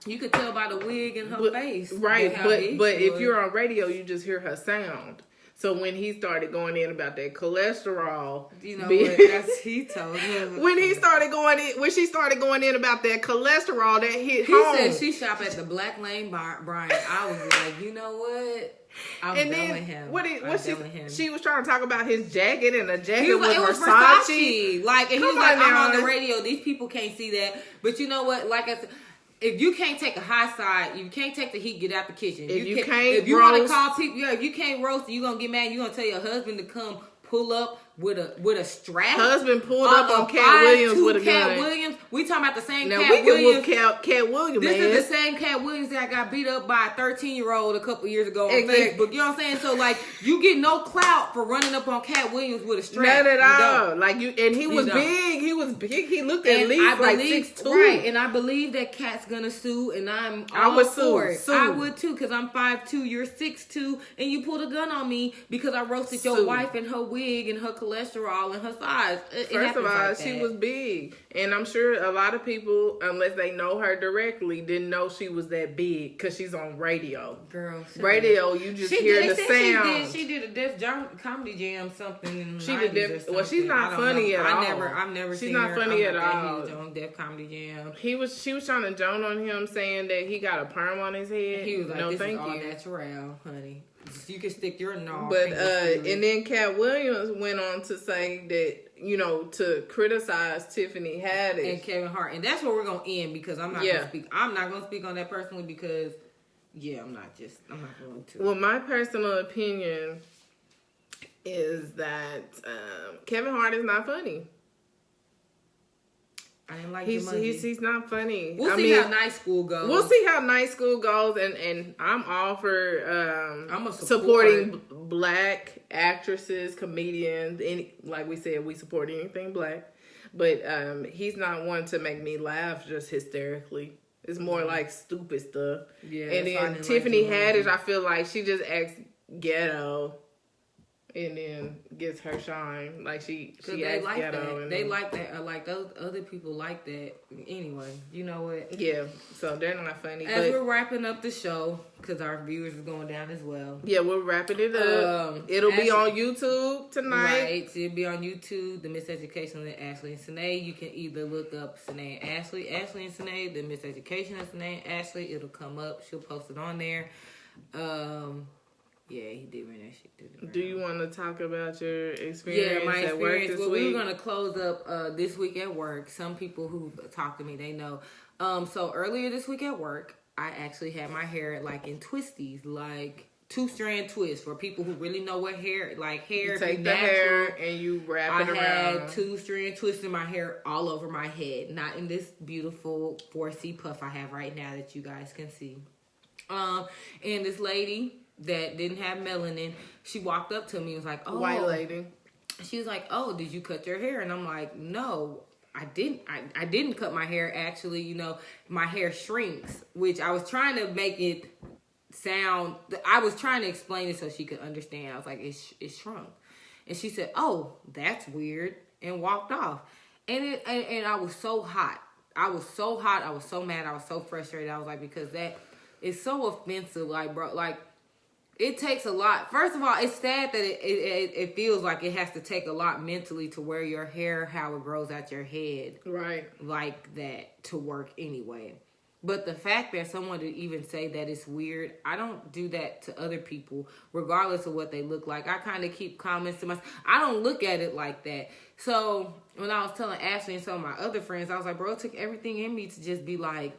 You could tell by the wig in her face. Right, but if you're on radio, you just hear her sound. So when he started going in about that cholesterol, he told her. When she started going in about that cholesterol, that hit home. He said she shopped at the Black Lane Brian. I was like, you know what? I'm done with him. She was trying to talk about his jacket, and the jacket was Versace. Like, and he was like, I'm on the radio. These people can't see that. But you know what? Like I said, if you can't take a high side, you can't take the heat, get out the kitchen. If you want to call people, if you can't roast, you gonna get mad. You gonna tell your husband to come pull up with a strap. Husband pulled up on Cat Williams with a gun. Cat Williams. We talking about the same Cat Williams. Now we can whoop Cat Williams. This is the same Cat Williams that got beat up by a 13-year-old a couple years ago on Facebook. You know what I'm saying? So like, you get no clout for running up on Cat Williams with a strap. Not at all. Like and he was big. He was big. He looked at least like 6'2". Right, and I believe that Kat's gonna sue, and I would sue. I would too, because I'm 5'2", you're 6'2", and you pulled a gun on me because I roasted your wife and her wig and her cholesterol and her size. First of all, she was big, and I'm sure a lot of people, unless they know her directly, didn't know she was that big because she's on radio. Girl, radio, you just hear the sound. She did a Def Comedy Jam something. In the she did. Well, she's not funny at all. I've never seen she's not her. funny at all. On Def Comedy Jam. She was trying to joan on him, saying that he got a perm on his head. He was like, "No, this thank is all you, natural, honey. You can stick your nose." But and then Cat Williams went on to say that to criticize Tiffany Haddish and Kevin Hart, and that's where we're gonna end because I'm not gonna speak. I'm not gonna speak on that personally because I'm not going to. Well, my personal opinion is that Kevin Hart is not funny. I didn't like he's not funny. We'll see how Night School goes. We'll see how Night School goes, and I'm all for supporting black actresses, comedians. Like we said, we support anything black, but he's not one to make me laugh just hysterically. It's more like stupid stuff. Yeah, and then Tiffany Haddish, I feel like she just acts ghetto. And then gets her shine like she acts like ghetto. That. They like that. Like those other people like that. Anyway, you know what? Yeah. So they're not funny. As we're wrapping up the show, because our viewers are going down as well. Yeah, we're wrapping it up. It'll be on YouTube tonight. Right. So it'll be on YouTube. The Miseducation of Ashley and Senae. You can either look up Senae and Ashley and Senae. The Miseducation of Senae and Ashley. It'll come up. She'll post it on there. Yeah, he did bring that shit. Do you want to talk about your experience my at work this week? We were going to close up this week at work. Some people who talk to me, they know. So earlier this week at work, I actually had my hair like in twisties, like 2-strand twists for people who really know what hair. You take the hair and you wrap it around. I had 2-strand twists in my hair all over my head, not in this beautiful 4C puff I have right now that you guys can see. And this lady that didn't have melanin, she walked up to me and was like, "Oh," white lady. She was like, "Oh, did you cut your hair?" And I'm like, "No, I didn't. I didn't cut my hair. Actually, my hair shrinks," which I was trying to make it sound. I was trying to explain it so she could understand. I was like, "It shrunk," and she said, "Oh, that's weird," and walked off. And I was so hot. I was so hot. I was so mad. I was so frustrated. I was like, because that is so offensive. Like, bro, like. It takes a lot. First of all, it's sad that it feels like it has to take a lot mentally to wear your hair how it grows out your head. Right. Like that to work anyway. But the fact that someone would even say that it's weird, I don't do that to other people, regardless of what they look like. I kind of keep comments to myself. I don't look at it like that. So when I was telling Ashley and some of my other friends, I was like, bro, it took everything in me to just be like,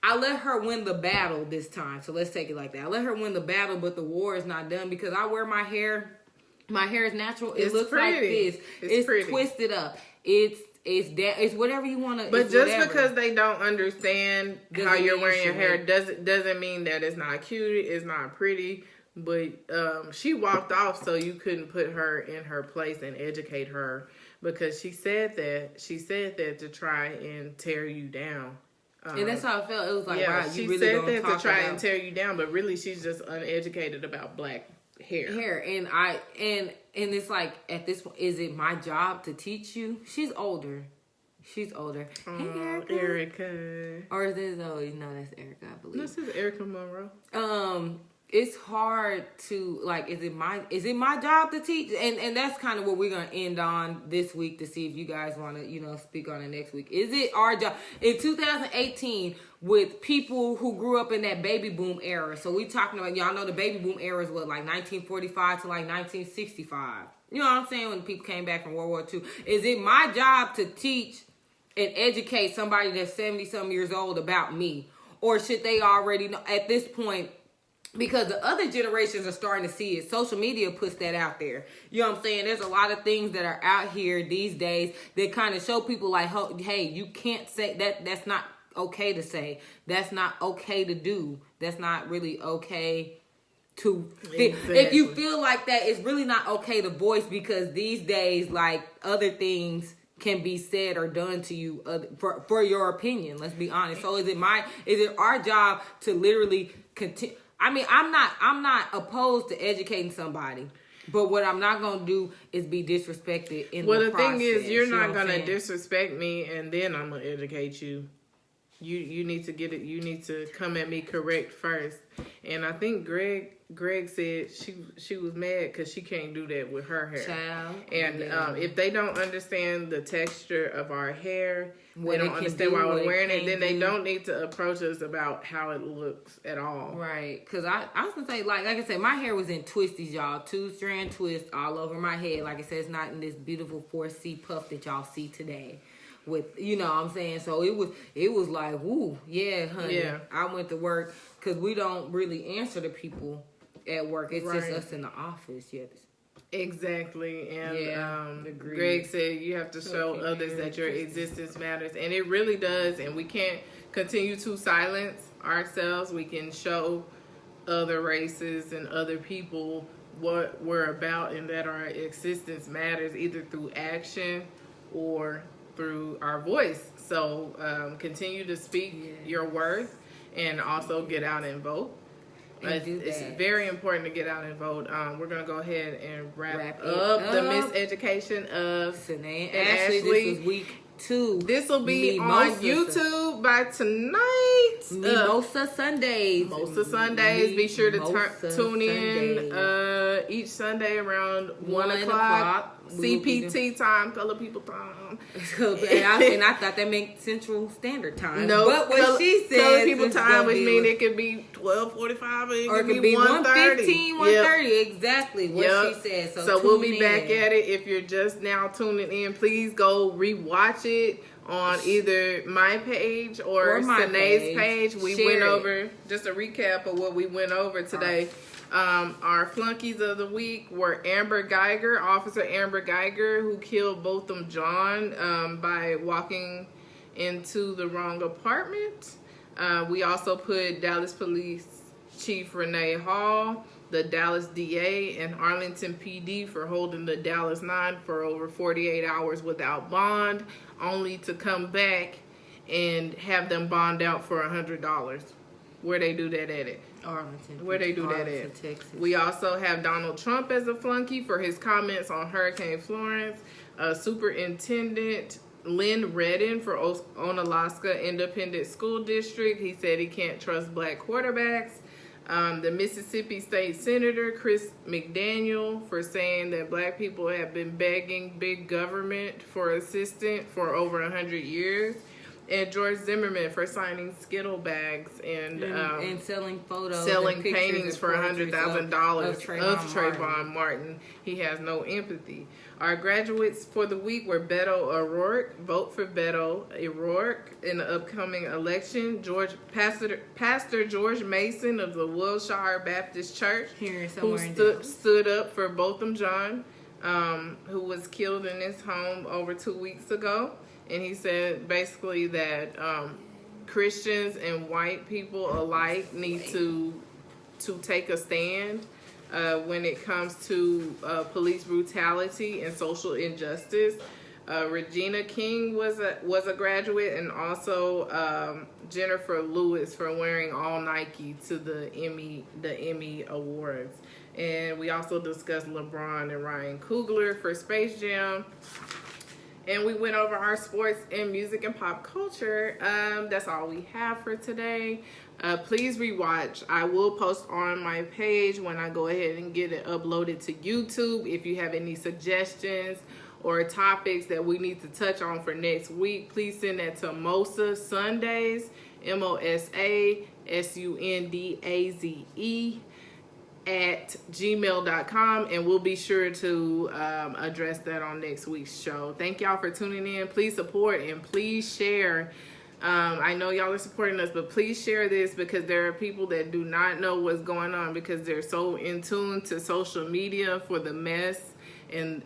I let her win the battle this time. So let's take it like that. I let her win the battle, but the war is not done because I wear my hair. My hair is natural. It looks pretty. Like this. It's pretty. Twisted up. It's whatever you want to. But just because they don't understand how you're wearing your hair doesn't mean that it's not cute. It's not pretty. But she walked off, so you couldn't put her in her place and educate her because she said that to try and tear you down. And that's how I felt. It was like, wow, you really said that to try and tear you down, but really she's just uneducated about black hair. And it's like, at this point, is it my job to teach you? She's older. Hey, Erica. Or is this Zoe? No, that's Erica, I believe. This is Erica Monroe. It's hard to, like, is it my job to teach? And that's kind of what we're going to end on this week to see if you guys want to, speak on it next week. Is it our job? In 2018, with people who grew up in that baby boom era, so we talking about, y'all know the baby boom era is what, like 1945 to like 1965. You know what I'm saying? When people came back from World War II. Is it my job to teach and educate somebody that's 70-something years old about me? Or should they already know at this point? Because the other generations are starting to see it. Social media puts that out there. You know what I'm saying? There's a lot of things that are out here these days that kind of show people like, hey, you can't say that. That's not okay to say. That's not okay to do. That's not really okay to feel. Exactly. If you feel like that, it's really not okay to voice because these days, like, other things can be said or done to you for your opinion. Let's be honest. So is it our job to literally continue? I mean, I'm not opposed to educating somebody, but what I'm not gonna do is be disrespected in the process. Well, the thing is, you're not gonna disrespect me, and then I'm gonna educate you. You need to get it. You need to come at me correct first. And I think Greg said she was mad because she can't do that with her hair. Child. And Yeah. If they don't understand the texture of our hair, they don't understand why we're wearing it, then they don't need to approach us about how it looks at all. Right. Because I was going to say, like I said, my hair was in twisties, y'all. 2-strand twist all over my head. Like I said, it's not in this beautiful 4C puff that y'all see today. With, you know what I'm saying? So it was like, woo, yeah, honey. Yeah. I went to work because we don't really answer to people at work. It's just us in the office. Yes. Exactly. And Greg said you have to show others that your existence matters. And it really does. And we can't continue to silence ourselves. We can show other races and other people what we're about and that our existence matters, either through action or through our voice. So continue to speak your worth and also get out and vote. It's very important to get out and vote. We're going to go ahead and wrap up the Miseducation of Senae and Ashley. This was week 2. This will be on YouTube by tonight. Mimosa Sundays. Mimosa Sundays. Be sure to tune in each Sunday around 1 o'clock. CPT time, color people time. and I thought that meant Central Standard Time. No, but what she said, color people time, which means it could be 12:45 or it could be 1:15, 1:30. Exactly what she said. So we'll be back at it. If you're just now tuning in, please go rewatch it on either my page or Senae's page. We went over just a recap of what we went over today. Our flunkies of the week were Officer Amber Guyger, who killed Botham John by walking into the wrong apartment. We also put Dallas Police Chief Renee Hall, the Dallas DA, and Arlington PD for holding the Dallas 9 for over 48 hours without bond, only to come back and have them bond out for $100. Where they do that at it? Arlington. Where they do that at? Texas. We also have Donald Trump as a flunky for his comments on Hurricane Florence. Superintendent Lynn Redden for Onalaska Independent School District. He said he can't trust black quarterbacks. The Mississippi State Senator Chris McDaniel for saying that black people have been begging big government for assistance for over 100 years. And George Zimmerman for signing Skittle bags and selling photos, selling paintings for $100,000 of Trayvon Martin. He has no empathy. Our graduates for the week were Beto O'Rourke. Vote for Beto O'Rourke in the upcoming election. Pastor George Mason of the Wilshire Baptist Church, who stood up for Botham John, who was killed in his home over 2 weeks ago. And he said basically that Christians and white people alike need to take a stand when it comes to police brutality and social injustice. Regina King was a graduate, and also Jennifer Lewis for wearing all Nike to the Emmy Awards. And we also discussed LeBron and Ryan Coogler for Space Jam. And we went over our sports and music and pop culture. That's all we have for today. Please rewatch. I will post on my page when I go ahead and get it uploaded to YouTube. If you have any suggestions or topics that we need to touch on for next week, please send that to Mosa Sundays, MOSASUNDAZE at gmail.com, and we'll be sure to address that on next week's show. Thank y'all for tuning in. Please support and please share. I know y'all are supporting us, but please share this because there are people that do not know what's going on because they're so in tune to social media for the mess and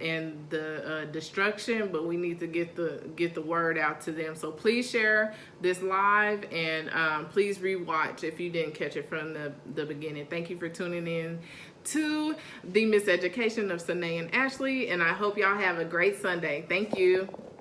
the destruction, but we need to get the word out to them. So please share this live, and please rewatch if you didn't catch it from the beginning. Thank you for tuning in to the Miseducation of Senae and Ashley, and I hope y'all have a great Sunday. Thank you.